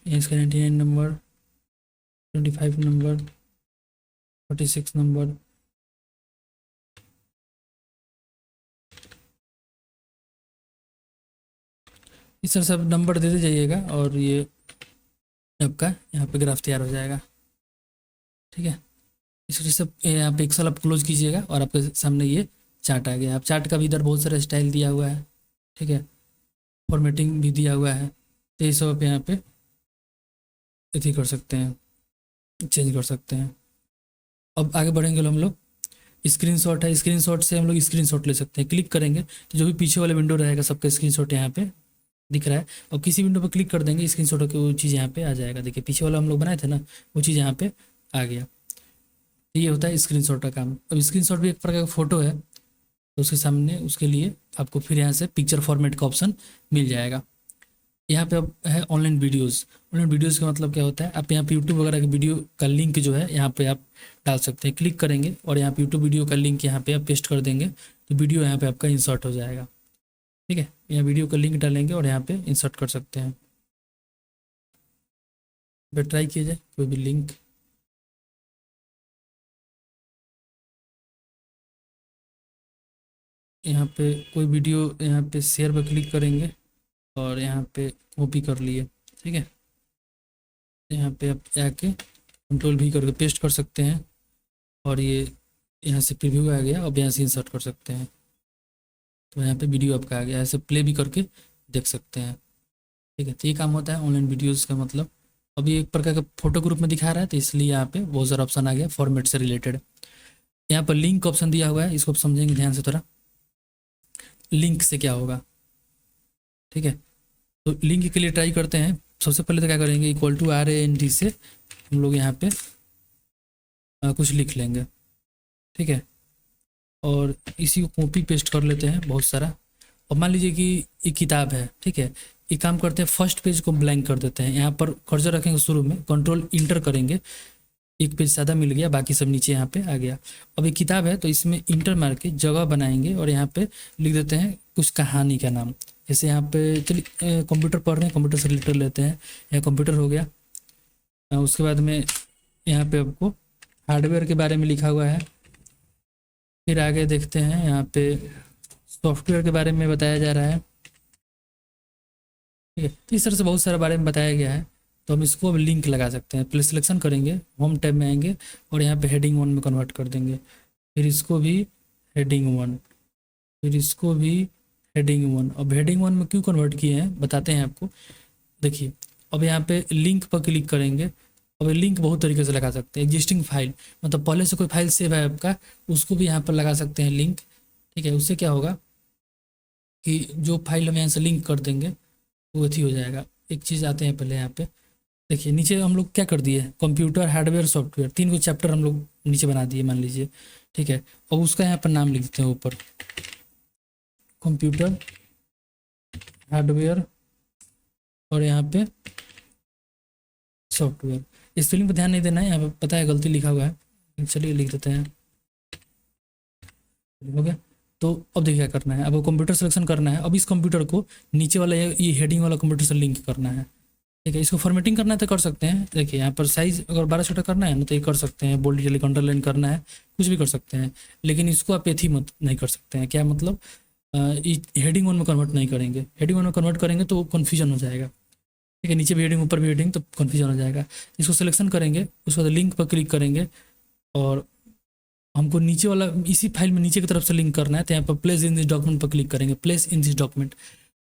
A: इसका 99 नंबर, 25 नंबर, 46 नंबर, इस तरह सब नंबर देते जाइएगा और ये आपका यहाँ पे ग्राफ तैयार हो जाएगा, ठीक है। इस वजह से यहाँ पे एक्सेल आप क्लोज कीजिएगा और आपके सामने ये चार्ट आ गया। आप चार्ट का भी इधर बहुत सारा स्टाइल दिया हुआ है, ठीक है, फॉर्मेटिंग भी दिया हुआ है, तो ये सब आप यहाँ पे अथी कर सकते हैं, चेंज कर सकते हैं। अब आगे बढ़ेंगे हम लोग, स्क्रीनशॉट है। स्क्रीनशॉट से हम लोग स्क्रीनशॉट ले सकते हैं। क्लिक करेंगे तो जो भी पीछे वाला विंडो रहेगा सबका स्क्रीनशॉट यहाँ पे दिख रहा है। और किसी विंडो पर क्लिक कर देंगे, स्क्रीनशॉट की वो चीज़ यहाँ पे आ जाएगा। देखिए पीछे वाला हम लोग बनाए थे ना, वो चीज़ यहाँ पे आ गया। ये होता है स्क्रीनशॉट का काम। अब स्क्रीनशॉट भी एक प्रकार का फोटो है, तो उसके सामने उसके लिए आपको फिर यहाँ से पिक्चर फॉर्मेट का ऑप्शन मिल जाएगा। यहाँ पे अब है ऑनलाइन वीडियोस। ऑनलाइन वीडियोस का मतलब क्या होता है, आप यहाँ पे यूट्यूब वगैरह की वीडियो का लिंक जो है यहाँ पे आप डाल सकते हैं। क्लिक करेंगे और यहाँ पे यूट्यूब वीडियो का लिंक यहाँ पे आप पेस्ट कर देंगे तो वीडियो यहाँ पे आपका इंसर्ट हो जाएगा। ठीक है, यहाँ वीडियो का लिंक डालेंगे और यहाँ पे इंसर्ट कर सकते हैं। फिर ट्राई किया जाए कोई भी लिंक। यहाँ पे कोई वीडियो, यहाँ पे शेयर पर क्लिक करेंगे और यहाँ पे कॉपी कर लिए। ठीक है, यहाँ पे आप आके कंट्रोल भी करके पेस्ट कर सकते हैं और ये यहाँ से प्रीव्यू आ गया। अब यहाँ से इंसर्ट कर सकते हैं तो यहाँ पे वीडियो आपका आ गया। ऐसे प्ले भी करके देख सकते हैं। ठीक है, तो ये काम होता है ऑनलाइन वीडियोज़ का। मतलब अभी एक प्रकार का फोटो ग्रुप में दिखा रहा है तो इसलिए यहाँ पे बहुत सारा ऑप्शन आ गया फॉर्मेट से रिलेटेड। यहाँ पर लिंक ऑप्शन दिया हुआ है, इसको आप समझेंगे ध्यान से थोड़ा। लिंक से क्या होगा, ठीक है, तो लिंक के लिए ट्राई करते हैं। सबसे पहले तो क्या करेंगे, इक्वल टू RAND से हम लोग यहाँ पे कुछ लिख लेंगे। ठीक है, और इसी को कॉपी पेस्ट कर लेते हैं बहुत सारा। और मान लीजिए कि ये किताब है। ठीक है, ये काम करते हैं, फर्स्ट पेज को ब्लैंक कर देते हैं। यहाँ पर कर्सर रखेंगे शुरू में, कंट्रोल इंटर करेंगे, एक पेज सादा मिल गया, बाकी सब नीचे यहाँ पे आ गया। अब ये किताब है तो इसमें इंटर मार के जगह बनाएंगे और यहाँ पे लिख देते हैं कुछ कहानी का नाम। जैसे यहाँ पे चलिए कंप्यूटर पढ़ रहे हैं, कंप्यूटर से रिलेटेड लेते हैं। यहाँ कंप्यूटर हो गया। उसके बाद में यहाँ पे आपको हार्डवेयर के बारे में लिखा हुआ है। फिर आगे देखते हैं, यहाँ पे सॉफ्टवेयर के बारे में बताया जा रहा है। ठीक है, तो इस तरह से बहुत सारे बारे में बताया गया है। तो हम इसको अब लिंक लगा सकते हैं। पहले सिलेक्शन करेंगे, होम टैब में आएंगे और यहाँ पे हेडिंग 1 में कन्वर्ट कर देंगे। फिर इसको भी हेडिंग 1, फिर इसको भी हेडिंग 1। अब हेडिंग 1 में क्यों कन्वर्ट किए हैं बताते हैं आपको। देखिए, अब यहाँ पे लिंक पर क्लिक करेंगे। अब ये लिंक बहुत तरीके से लगा सकते हैं। एग्जिस्टिंग फाइल, मतलब पहले से कोई फाइल सेव है आपका, उसको भी यहाँ पर लगा सकते हैं लिंक। ठीक है, उससे क्या होगा कि जो फाइल हम यहाँ से लिंक कर देंगे वो अथी हो जाएगा। एक चीज़ आते हैं पहले यहाँ पे, देखिए नीचे हम लोग क्या कर दिए, कंप्यूटर हार्डवेयर सॉफ्टवेयर, 3 को चैप्टर हम लोग नीचे बना दिए मान लीजिए। ठीक है, और उसका यहाँ पर नाम लिख देते हैं ऊपर, कंप्यूटर हार्डवेयर और यहाँ पे सॉफ्टवेयर। स्पेलिंग पर ध्यान नहीं देना है, यहाँ पे पता है गलती लिखा हुआ है, चलिए लिख देते हैं। हो गया। तो अब देखिए क्या करना है, अब कंप्यूटर सिलेक्शन करना है। अब इस कंप्यूटर को नीचे वाला ये हेडिंग वाला कंप्यूटर से लिंक करना है। ठीक है, इसको फॉर्मेटिंग करना है तो कर सकते हैं। देखिए यहाँ पर साइज अगर 12 छोटा करना है ना तो ये कर सकते हैं, बोल्ड इटैलिक अंडरलाइन करना है, कुछ भी कर सकते हैं। लेकिन इसको आप एथी मत नहीं कर सकते हैं। क्या मतलब, हेडिंग 1 में कन्वर्ट नहीं करेंगे। हेडिंग 1 में कन्वर्ट करेंगे तो कन्फ्यूजन हो जाएगा। ठीक है, नीचे भी हेडिंग ऊपर भी हेडिंग तो कन्फ्यूजन हो जाएगा। इसको सिलेक्शन करेंगे, उसके बाद लिंक पर क्लिक करेंगे और हमको नीचे वाला इसी फाइल में नीचे की तरफ से लिंक करना है। तो यहाँ पर प्लेस इन दिस डॉक्यूमेंट पर क्लिक करेंगे, प्लेस इन दिस डॉक्यूमेंट।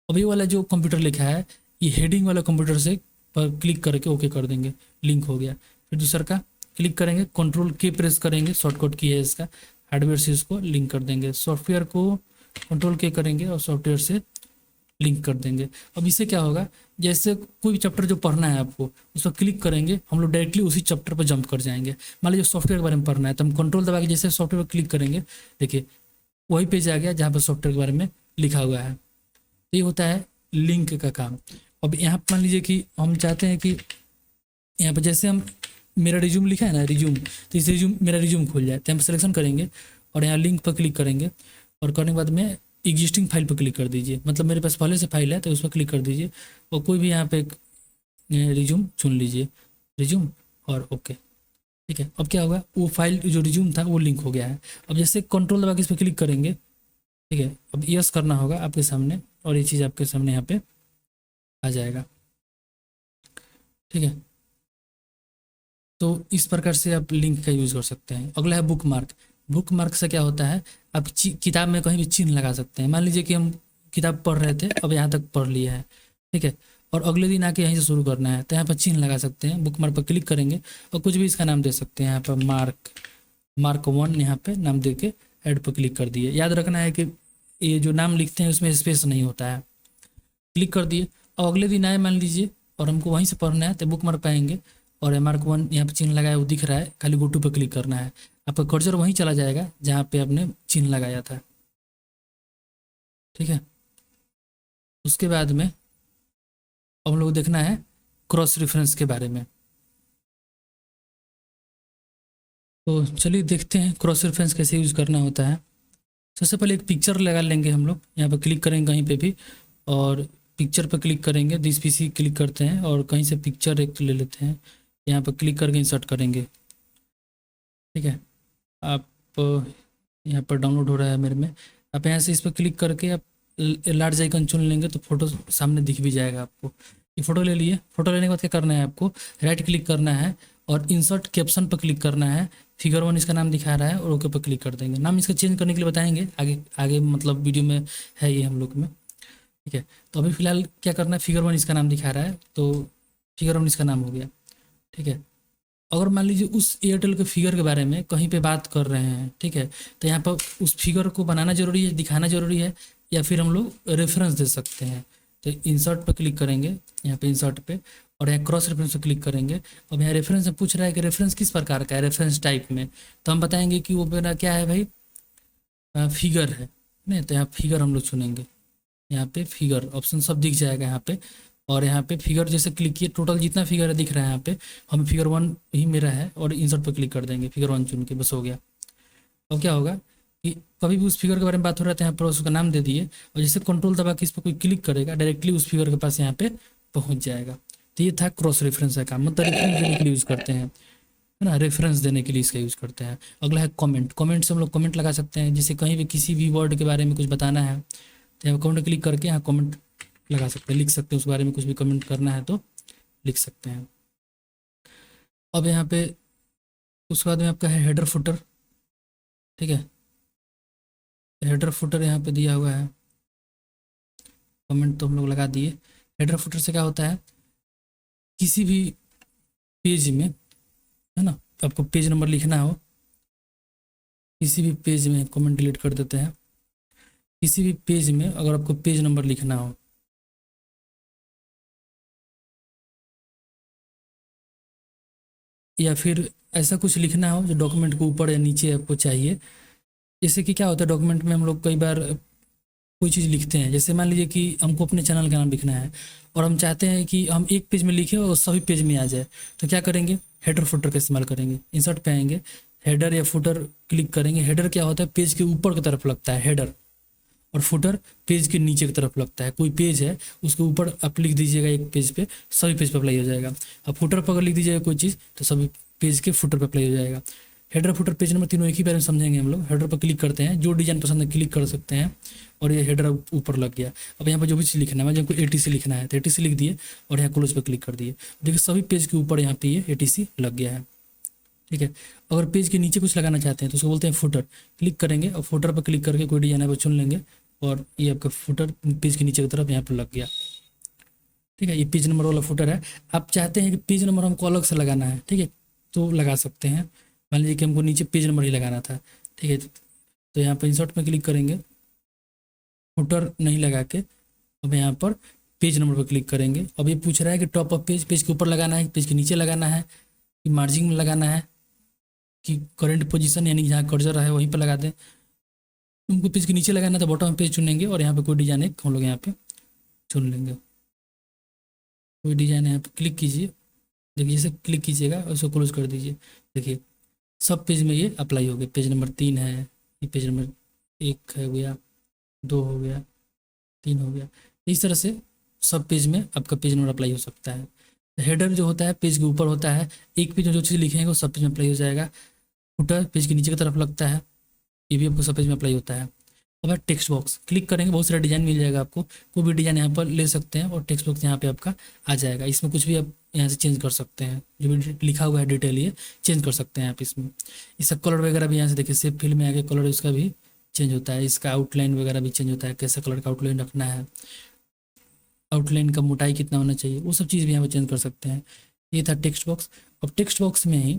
A: अब ये वाला जो कंप्यूटर लिखा है ये हेडिंग वाला कंप्यूटर से पर क्लिक करके ओके कर देंगे, लिंक हो गया। फिर दूसरा का क्लिक करेंगे, कंट्रोल K प्रेस करेंगे, शॉर्टकट की है इसका, हार्डवेयर से इसको लिंक कर देंगे। सॉफ्टवेयर को कंट्रोल K करेंगे और सॉफ्टवेयर से लिंक कर देंगे। अब इससे क्या होगा, जैसे कोई भी चैप्टर जो पढ़ना है आपको उस पर क्लिक करेंगे, हम लोग डायरेक्टली उसी चैप्टर पर जंप कर जाएंगे। मान लीजिए सॉफ्टवेयर के बारे में पढ़ना है तो हम कंट्रोल दबा के जैसे सॉफ्टवेयर पर क्लिक करेंगे, देखिए वही पेज आ गया जहाँ पर सॉफ्टवेयर के बारे में लिखा हुआ है। तो ये होता है लिंक का काम। अब यहाँ पर मान लीजिए कि हम चाहते हैं कि यहाँ पर जैसे हम मेरा रिज्यूम लिखा है ना, रिज्यूम, तो इस रिज्यूम मेरा रिज्यूम खुल जाए तो हम सिलेक्शन करेंगे और यहाँ लिंक पर क्लिक करेंगे और करने के बाद में एग्जिस्टिंग फाइल पर क्लिक कर दीजिए। मतलब मेरे पास पहले से फाइल है तो उस पर क्लिक कर दीजिए और कोई भी यहाँ पे रिज्यूम चुन लीजिए, रिज्यूम और ओके। ठीक है, अब क्या होगा, वो फाइल जो रिज्यूम था वो लिंक हो गया है। अब जैसे कंट्रोल दबा के इस पर क्लिक करेंगे, ठीक है, अब यस करना होगा आपके सामने और ये चीज़ आपके सामने यहाँ पे आ जाएगा। ठीक है, तो इस प्रकार से आप लिंक का यूज़ कर सकते हैं। अगला है बुक मार्क। बुक मार्क से क्या होता है, आप किताब में कहीं भी चिन्ह लगा सकते हैं। मान लीजिए कि हम किताब पढ़ रहे थे, अब यहाँ तक पढ़ लिया है, ठीक है, और अगले दिन आके यहीं से शुरू करना है तो यहाँ पर चिन्ह लगा सकते हैं। बुक मार्क पर क्लिक करेंगे और कुछ भी इसका नाम दे सकते हैं। यहाँ पर मार्क 1 यहाँ पे नाम दे के ऐड पर क्लिक कर दिए। याद रखना है कि ये जो नाम लिखते हैं उसमें स्पेस नहीं होता है। क्लिक कर दिए और अगले दिन आए मान लीजिए और हमको वहीं से पढ़ना है तो बुक मार्क पाएंगे और मार्क 1 यहाँ पे चिन्ह लगाया वो दिख रहा है, खाली गो टू पर क्लिक करना है। आपका कर्सर वहीं चला जाएगा जहाँ पे आपने चिन्ह लगाया था। ठीक है, उसके बाद में अब हम लोग देखना है क्रॉस रेफरेंस के बारे में। तो चलिए देखते हैं क्रॉस रेफरेंस कैसे यूज़ करना होता है। सबसे पहले एक पिक्चर लगा लेंगे हम लोग, यहाँ पर क्लिक करेंगे कहीं पे भी और पिक्चर पर क्लिक करेंगे, दिस पीसी क्लिक करते हैं और कहीं से पिक्चर एक ले लेते हैं, यहाँ पर क्लिक करके इंसर्ट करेंगे। ठीक है, आप यहाँ पर डाउनलोड हो रहा है मेरे में, आप यहाँ से इस पर क्लिक करके आप लार्ज आइकन चुन लेंगे तो फोटो सामने दिख भी जाएगा आपको। ये फ़ोटो ले लिए, फ़ोटो लेने के बाद क्या करना है आपको, राइट क्लिक करना है और इंसर्ट कैप्शन पर क्लिक करना है। फिगर 1 इसका नाम दिखा रहा है और ओके पर क्लिक कर देंगे। नाम इसका चेंज करने के लिए बताएंगे आगे आगे, मतलब वीडियो में है ये हम लोग में। ठीक है, तो अभी फ़िलहाल क्या करना है, फिगर 1 इसका नाम दिखा रहा है तो फिगर 1 इसका नाम हो गया। ठीक है, अगर मान लीजिए उस एयरटेल के फिगर के बारे में कहीं पे बात कर रहे हैं, ठीक है, तो यहाँ पर उस फिगर को बनाना ज़रूरी है, दिखाना ज़रूरी है, या फिर हम लोग रेफरेंस दे सकते हैं। तो इंसर्ट पर क्लिक करेंगे, यहाँ पे इंसर्ट पे, और यहाँ क्रॉस रेफरेंस पर क्लिक करेंगे। अब यहाँ रेफरेंस में पूछ रहा है कि रेफरेंस किस प्रकार का है, रेफरेंस टाइप में, तो हम बताएंगे कि वो मेरा क्या है भाई, फिगर है। नहीं तो यहाँ फिगर हम लोग चुनेंगे, यहाँ पे फिगर ऑप्शन सब दिख जाएगा यहाँ पे, और यहाँ पे फिगर जैसे क्लिक किए, टोटल जितना फिगर है दिख रहा है यहाँ पे, हम फिगर 1 ही मेरा है और इंसर्ट पर क्लिक कर देंगे, फिगर 1 चुन के, बस हो गया। अब क्या होगा कि कभी भी उस फिगर के बारे में बात हो रहा है यहाँ पर उसका नाम दे दिए, और जैसे कंट्रोल दबा के इस पर कोई क्लिक करेगा डायरेक्टली उस फिगर के पास यहाँ पे पहुँच जाएगा। तो ये था क्रॉस रेफरेंस का काम, मतलब रेफरेंस देने के लिए यूज़ करते हैं, है ना, रेफरेंस देने के लिए इसका यूज़ करते हैं। अगला है कमेंट, कमेंट से हम लोग कमेंट लगा सकते हैं, जैसे कहीं भी किसी भी वर्ड के बारे में कुछ बताना है तो यहाँ कमेंट क्लिक करके यहाँ कमेंट लगा सकते हैं, लिख सकते हैं, उस बारे में कुछ भी कमेंट करना है तो लिख सकते हैं। अब यहाँ पे उसके बाद में आपका है हेडर फुटर। ठीक है, हेडर फुटर यहाँ पे दिया हुआ है, कमेंट तो हम लोग लगा दिए। हेडर फुटर से क्या होता है, किसी भी पेज में, है ना, आपको पेज नंबर लिखना हो, किसी भी पेज में, कमेंट डिलीट कर देते हैं, किसी भी पेज में अगर आपको पेज नंबर लिखना हो, या फिर ऐसा कुछ लिखना हो जो डॉक्यूमेंट के ऊपर या नीचे आपको चाहिए। जैसे कि क्या होता है, डॉक्यूमेंट में हम लोग कई बार कोई चीज़ लिखते हैं, जैसे मान लीजिए कि हमको अपने चैनल का नाम लिखना है और हम चाहते हैं कि हम एक पेज में लिखें और सभी पेज में आ जाए, तो क्या करेंगे, हेडर फुटर का इस्तेमाल करेंगे। इंसर्ट पे आएंगे, हेडर या फुटर क्लिक करेंगे। हेडर क्या होता है, पेज के ऊपर की तरफ लगता है हेडर, और फुटर पेज के नीचे की तरफ लगता है। कोई पेज है उसके ऊपर आप लिख दीजिएगा, एक पेज पे, सभी पेज पर अप्लाई हो जाएगा। अब फुटर पर अगर लिख दीजिएगा कोई चीज़ तो सभी पेज के फुटर पर अप्लाई हो जाएगा। हेडर फुटर पेज नंबर तीनों एक ही बारे में समझेंगे हम लोग। हेडर पर क्लिक करते हैं, जो डिजाइन पसंद है क्लिक कर सकते हैं, और ये हेडर ऊपर लग गया। अब यहाँ पर जो भी चीज़ लिखना है, मैं हमको ATC लिखना है तो ATC लिख दिए और यहाँ क्लोज पर क्लिक कर दिए। देखिए सभी पेज के ऊपर यहाँ पे ये ATC लग गया है। ठीक है, अगर पेज के नीचे कुछ लगाना चाहते हैं तो उसको बोलते हैं फुटर। क्लिक करेंगे और फुटर पर क्लिक करके कोई डिजाइन है वो चुन लेंगे, और ये आपका फुटर पेज के नीचे की तरफ यहाँ पर लग गया। ठीक है, ये पेज नंबर वाला फुटर है। आप चाहते हैं कि पेज नंबर हमको अलग से लगाना है, ठीक है, तो लगा सकते हैं। मान लीजिए कि हमको नीचे पेज नंबर ही लगाना था, ठीक है, तो यहाँ पर इंसर्ट में क्लिक करेंगे, फुटर नहीं लगा के अब यहाँ पर पेज नंबर पर क्लिक करेंगे। अब ये पूछ रहा है कि टॉप ऑफ पेज, पेज के ऊपर लगाना है, पेज के नीचे लगाना है, कि मार्जिन में लगाना है, कि करंट पोजीशन यानी जहाँ कर्सर है वहीं पर लगा दें। उनको पेज के नीचे लगाना था, बॉटम पेज चुनेंगे और यहाँ पे कोई डिजाइन एक हम लोग यहाँ पे चुन लेंगे। कोई डिजाइन यहाँ पे क्लिक कीजिए, देखिए जैसे क्लिक कीजिएगा और उसको क्लोज कर दीजिए। देखिए सब पेज में ये अप्लाई हो गया। पेज नंबर 3 है, ये पेज नंबर 1 हो गया, 2 हो गया, 3 हो गया। इस तरह से सब पेज में आपका पेज नंबर अप्लाई हो सकता है। हेडर जो होता है पेज के ऊपर होता है, एक पेज में जो चीज़ लिखेंगे वो सब पेज में अप्लाई हो जाएगा। फुटर पेज के नीचे की तरफ लगता है, ये भी आपको सब पेज में अप्लाई होता है। अब है टेक्स्ट बॉक्स, क्लिक करेंगे बहुत सारा डिज़ाइन मिल जाएगा आपको, कोई भी डिज़ाइन यहाँ पर ले सकते हैं और टेक्स्ट बॉक्स यहाँ पे आपका आ जाएगा। इसमें कुछ भी आप यहाँ से चेंज कर सकते हैं, जो भी लिखा हुआ है डिटेल ये चेंज कर सकते हैं आप इसमें। इसका कलर वगैरह भी यहाँ से देखिए, सेव फील्ड में आगे कलर इसका भी चेंज होता है, इसका आउटलाइन वगैरह भी चेंज होता है, कैसा कलर का आउटलाइन रखना है, आउटलाइन का मोटाई कितना होना चाहिए, वो सब चीज़ भी यहाँ पर चेंज कर सकते हैं। ये था टेक्स्ट बॉक्स। अब टेक्स्ट बॉक्स में ही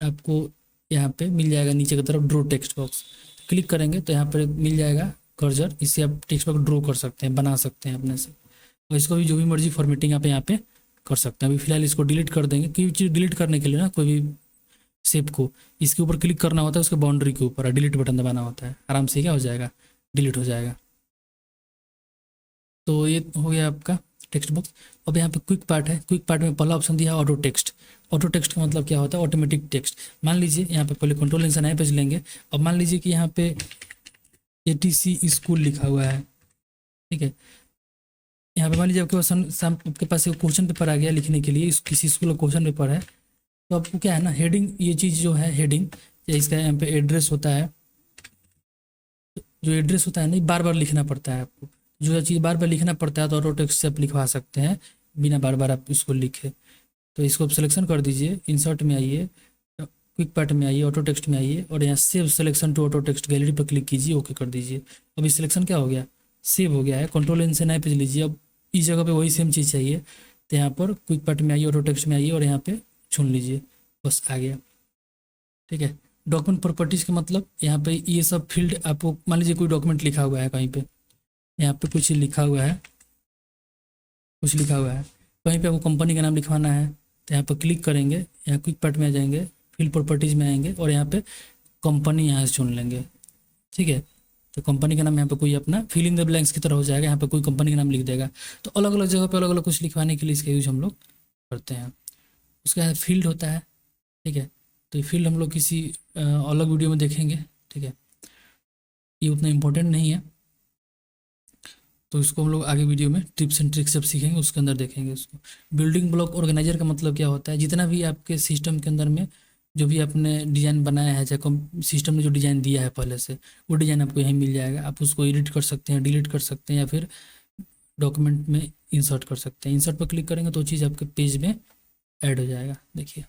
A: आपको यहाँ पे मिल जाएगा नीचे की तरफ ड्रो टेक्स्ट बॉक्स, क्लिक करेंगे तो यहाँ पर मिल जाएगा कर्सर, इससे आप टेक्स्ट बॉक्स ड्रॉ कर सकते हैं, बना सकते हैं अपने से, और इसको भी जो भी मर्जी फॉर्मेटिंग आप यहाँ पे कर सकते हैं। अभी फिलहाल इसको डिलीट कर देंगे, कोई चीज़ डिलीट करने के लिए ना, कोई भी शेप को इसके ऊपर क्लिक करना होता है, उसके बाउंड्री के ऊपर डिलीट बटन दबाना होता है, आराम से क्या हो जाएगा, डिलीट हो जाएगा। तो ये हो गया आपका टेक्स्ट बॉक्स। अब यहाँ पे क्विक पार्ट है, क्विक पार्ट में पहला ऑप्शन दिया है ऑटो टेक्स्ट। ऑटो टेक्स्ट का मतलब क्या होता है, ऑटोमेटिक टेक्स्ट। मान लीजिए यहाँ पे पहले कंट्रोल + पेज लेंगे। अब मान लीजिए कि यहाँ पे ATC स्कूल लिखा हुआ है, ठीक है। यहाँ पे मान लीजिए आपके पास एक क्वेश्चन पेपर आ गया लिखने के लिए, किसी स्कूल का क्वेश्चन पेपर है, तो आपको क्या है ना, हेडिंग, ये चीज़ जो है हेडिंग, या इसका यहाँ पे एड्रेस होता है, जो एड्रेस होता है ना, बार बार लिखना पड़ता है आपको। जो चीज़ बार बार लिखना पड़ता है तो ऑटो टेक्स्ट से आप लिखवा सकते हैं बिना बार बार आप इसको लिखे। तो इसको आप सिलेक्शन कर दीजिए, इंसर्ट में आइए, क्विक पार्ट में आइए, ऑटो टेक्स्ट में आइए, और यहाँ save selection to auto text gallery पर क्लिक कीजिए, ओके कर दीजिए। अभी सिलेक्शन क्या हो गया, सेव हो गया है। कंट्रोल एन से नया पेज लीजिए। अब इस जगह पे वही सेम चीज़ चाहिए, तो यहाँ पर क्विक पार्ट में आइए, ऑटो टेक्स्ट में आइए, और यहाँ पे चुन लीजिए, बस आ गया, ठीक है। डॉक्यूमेंट प्रॉपर्टीज़ का मतलब यहाँ पे ये सब फील्ड आपको, मान लीजिए कोई डॉक्यूमेंट लिखा हुआ है कहीं पे, यहाँ पे कुछ लिखा हुआ है, कुछ लिखा हुआ है कहीं पे, आपको कंपनी का नाम लिखवाना है, तो यहाँ पर क्लिक करेंगे, यहाँ क्विक पार्ट में आ जाएंगे, फील्ड प्रॉपर्टीज़ में आएंगे, और यहाँ पे कंपनी यहाँ से चुन लेंगे, ठीक है। तो कंपनी का नाम यहाँ पे कोई अपना फिल इन द ब्लैंक्स की तरह हो जाएगा, यहाँ पे कोई कंपनी का नाम लिख देगा। तो अलग अलग जगह पे अलग अलग कुछ लिखवाने के लिए इसका यूज हम लोग करते हैं। उसके बाद फील्ड होता है, ठीक है। तो ये फील्ड हम लोग किसी अलग वीडियो में देखेंगे, ठीक है, ये उतना इम्पोर्टेंट नहीं है, तो इसको हम लोग आगे वीडियो में टिप्स एंड ट्रिक्स जब सीखेंगे उसके अंदर देखेंगे इसको। बिल्डिंग ब्लॉक ऑर्गेनाइजर का मतलब क्या होता है, जितना भी आपके सिस्टम के अंदर में जो भी आपने डिज़ाइन बनाया है, चाहे सिस्टम ने जो डिज़ाइन दिया है पहले से, वो डिज़ाइन आपको यहीं मिल जाएगा। आप उसको एडिट कर सकते हैं, डिलीट कर सकते हैं, या फिर डॉक्यूमेंट में इंसर्ट कर सकते हैं। इंसर्ट पर क्लिक करेंगे तो चीज़ आपके पेज में ऐड हो जाएगा। देखिए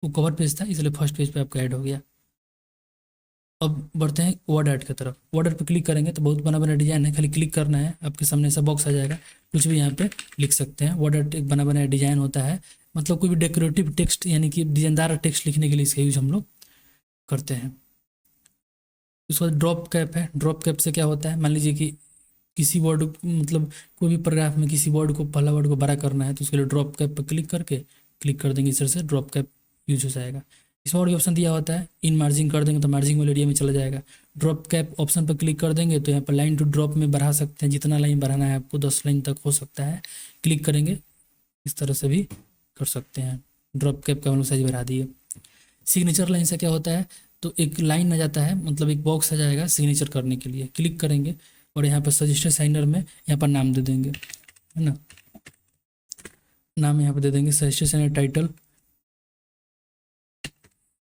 A: वो कवर पेज था, इसलिए फर्स्ट पेज पे आपका ऐड हो गया। अब बढ़ते हैं वर्ड आर्ट की तरफ। वर्ड आर्ट पर क्लिक करेंगे तो बहुत बना बना डिजाइन है, खाली क्लिक करना है, आपके सामने ऐसा बॉक्स आ जाएगा, कुछ भी यहाँ पे लिख सकते हैं। वर्ड आर्ट एक बना बनाया डिजाइन होता है, मतलब कोई भी डेकोरेटिव टेक्स्ट यानी कि डिजाइनदार टेक्स्ट लिखने के लिए इसका यूज हम लोग करते हैं। उसके बाद ड्रॉप कैप है। ड्रॉप कैप से क्या होता है, मान लीजिए कि किसी वर्ड, मतलब कोई भी पैराग्राफ में किसी वर्ड को, पहला वर्ड को बड़ा करना है, तो उसके लिए ड्रॉप कैप पर क्लिक करके क्लिक कर देंगे, इस तरह से ड्रॉप कैप यूज हो जाएगा। इसमें और भी ऑप्शन दिया होता है, इन मार्जिन कर देंगे तो मार्जिन वाले एरिया में चला जाएगा। ड्रॉप कैप ऑप्शन पर क्लिक कर देंगे तो यहाँ पर लाइन टू ड्रॉप में बढ़ा सकते हैं, जितना लाइन बढ़ाना है आपको, 10 लाइन तक हो सकता है। क्लिक करेंगे इस तरह से भी कर सकते हैं। ड्रॉप कैप का हम लोग साइज बढ़ा दिए। सिग्नेचर लाइन से क्या होता है, तो एक लाइन आ जाता है, मतलब एक बॉक्स आ जाएगा सिग्नेचर करने के लिए। क्लिक करेंगे और यहाँ पर सजेस्टेड साइनर में यहाँ पर नाम दे देंगे, है ना, नाम यहाँ पर दे देंगे, सजेस्टेड साइनर टाइटल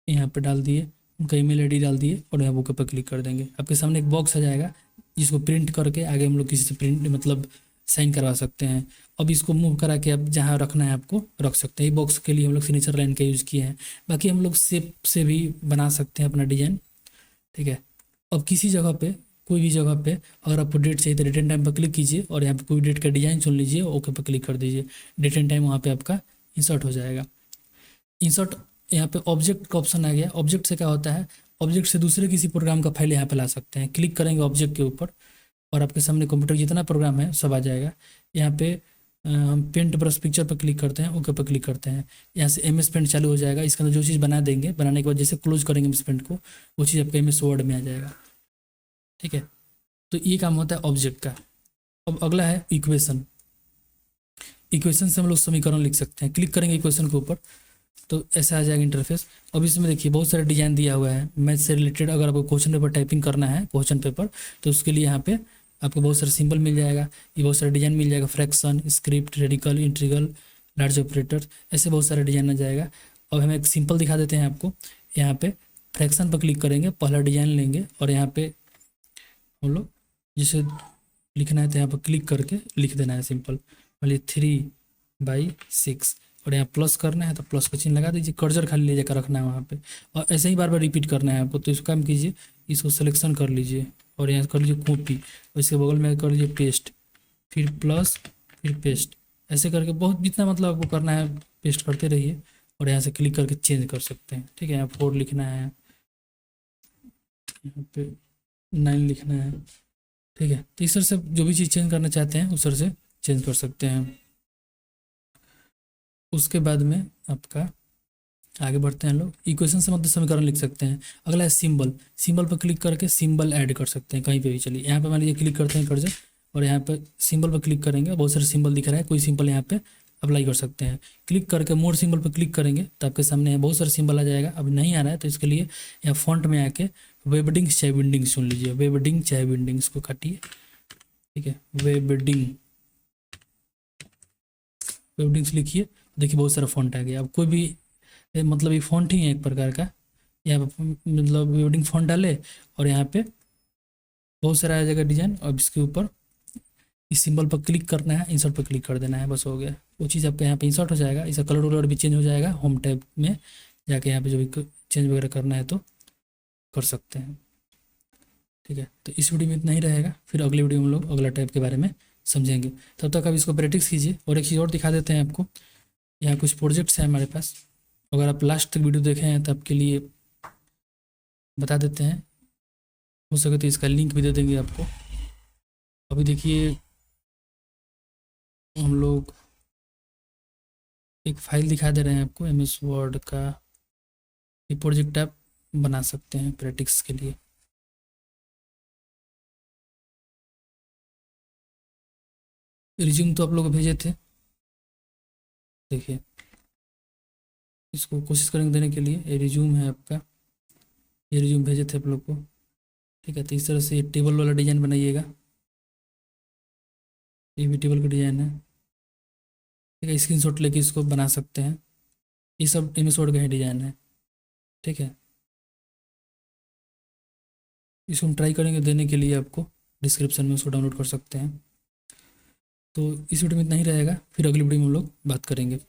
A: यहाँ पे डाल दिए, उनका ईमेल आईडी डाल दिए, और यहाँ बुक पर क्लिक कर देंगे। आपके सामने एक बॉक्स आ जाएगा, जिसको प्रिंट करके आगे हम लोग किसी से प्रिंट, मतलब साइन करवा सकते हैं। अब इसको मूव करा के अब जहाँ रखना है आपको रख सकते हैं। ये बॉक्स के लिए हम लोग सिग्नेचर लाइन का यूज़ किए हैं। बाकी हम लोग शेप से भी बना सकते हैं अपना डिजाइन, ठीक है। अब किसी जगह पे, कोई भी जगह पे अगर आपको डेट चाहिए तो डेट एंड टाइम पर क्लिक कीजिए, और यहाँ पे कोई डेट का डिजाइन चुन लीजिए, ओके पर क्लिक कर दीजिए। डेट एंड टाइम वहाँ पे आपका इंसर्ट हो जाएगा। इंसर्ट, यहाँ पे ऑब्जेक्ट का ऑप्शन आ गया। ऑब्जेक्ट से क्या होता है, ऑब्जेक्ट से दूसरे किसी प्रोग्राम का फाइल यहाँ पे ला सकते हैं। क्लिक करेंगे ऑब्जेक्ट के ऊपर, और आपके सामने कंप्यूटर जितना प्रोग्राम है सब आ जाएगा। यहाँ पे हम पेंट ब्रश पिक्चर पर क्लिक करते हैं, ओके पर क्लिक करते हैं, यहाँ से एम एस पेंट चालू हो जाएगा। इसके अंदर जो चीज़ बना देंगे, बनाने के बाद जैसे क्लोज करेंगे एम एस पेंट को, वो चीज़ आपका एम एस वर्ड में आ जाएगा, ठीक है। तो ये काम होता है ऑब्जेक्ट का। अब अगला है इक्वेशन। इक्वेशन से हम लोग समीकरण लिख सकते हैं। क्लिक करेंगे इक्वेशन के ऊपर तो ऐसा आ जाएगा इंटरफेस। अब इसमें देखिए बहुत सारे डिजाइन दिया हुआ है मैथ से रिलेटेड। अगर आपको क्वेश्चन पेपर टाइपिंग करना है, क्वेश्चन पेपर, तो उसके लिए यहाँ पे आपको बहुत सारे सिंबल मिल जाएगा, ये बहुत सारे डिजाइन मिल जाएगा, fraction, script, radical, integral, large operator, ऐसे बहुत सारे डिजाइन आ जाएगा। अब हम एक सिंपल दिखा देते हैं आपको। यहाँ पे फ्रैक्शन पर क्लिक करेंगे, पहला डिजाइन लेंगे, और यहाँ पे हम लोग जिसे लिखना है तो यहाँ पर क्लिक करके लिख देना है सिंपल, मान 3/6, और यहाँ प्लस करना है तो प्लस का चिन्ह लगा दीजिए, कर्जर खाली ले जाकर रखना है वहाँ पे, और ऐसे ही बार बार रिपीट करना है आपको। तो इसको काम कीजिए, इसको सिलेक्शन कर लीजिए, और यहाँ कर लीजिए कॉपी, और इसके बगल में कर लीजिए पेस्ट, फिर प्लस, फिर पेस्ट, ऐसे करके बहुत जितना मतलब आपको करना है पेस्ट करते रहिए, और यहाँ से क्लिक करके चेंज कर सकते हैं, ठीक है। यहाँ 4 लिखना है, यहाँ पे 9 लिखना है, ठीक है। तो इस तरह से जो भी चीज़ चेंज करना चाहते हैं उस तरह से चेंज कर सकते हैं। उसके बाद में आपका आगे बढ़ते हैं लोग, इक्वेशन से मतलब समीकरण लिख सकते हैं। अगला है सिंबल। सिंबल पर क्लिक करके सिंबल ऐड कर सकते हैं कहीं पे भी। चलिए यहाँ पे मान लीजिए क्लिक करते हैं कर्सर, और यहाँ पे सिंबल पर क्लिक करेंगे, बहुत सारे सिंबल दिख रहा है, कोई सिंबल यहाँ पे अप्लाई कर सकते हैं। क्लिक करके मोर सिंबल पर क्लिक करेंगे तो आपके सामने बहुत सारे सिंबल आ जाएगा। अब नहीं आ रहा है तो इसके लिए यहाँ फॉन्ट में आके वेबडिंग्स चाहे विंडिंग्स चुन लीजिए, वेबडिंग चाहे विंडिंग्स को काटिए, ठीक है। वेबडिंग, वेबडिंग्स लिखिए, देखिए बहुत सारा फॉन्ट आ गया। अब कोई भी मतलब ये फॉन्ट ही है एक प्रकार का, यहाँ पे मतलब वेबडिंग फॉन्ट डाले और यहाँ पे बहुत सारा आ जाएगा डिजाइन। अब इसके ऊपर इस सिंबल पर क्लिक करना है, इंसर्ट पर क्लिक कर देना है, बस हो गया। वो चीज़ आपका यहाँ पे इंसर्ट हो जाएगा। इसका कलर वलर भी चेंज हो जाएगा। होम टैब में जाके यहाँ पे जो भी चेंज वगैरह करना है तो कर सकते हैं, ठीक है। तो इस वीडियो में इतना ही रहेगा, फिर अगले वीडियो में हम लोग अगला टैब के बारे में समझेंगे। तब तक आप इसको प्रैक्टिस कीजिए। और एक चीज़ और दिखा देते हैं आपको, यहाँ कुछ प्रोजेक्ट्स हैं हमारे पास। अगर आप लास्ट तक वीडियो देखे हैं तो आपके लिए बता देते हैं, हो सके तो इसका लिंक भी दे देंगे आपको। अभी देखिए हम लोग एक फाइल दिखा दे रहे हैं आपको MS वर्ड का, ये प्रोजेक्ट आप बना सकते हैं प्रैक्टिस के लिए। रिज्यूम तो आप लोग को भेजे थे, देखिए इसको कोशिश करेंगे देने के लिए। ये रिज्यूम है आपका, ये रिज्यूम भेजे थे आप लोग को, ठीक है। तो इस तरह से ये टेबल वाला डिज़ाइन बनाइएगा, ये भी टेबल का डिज़ाइन है, ठीक है। स्क्रीनशॉट लेके इसको बना सकते हैं। ये सब MS वर्ड का ही डिज़ाइन है, ठीक है। इसको हम ट्राई करेंगे देने के लिए, आपको डिस्क्रिप्शन में उसको डाउनलोड कर सकते हैं। तो इस वीडियो में इतना ही रहेगा, फिर अगली वीडियो में हम लोग बात करेंगे।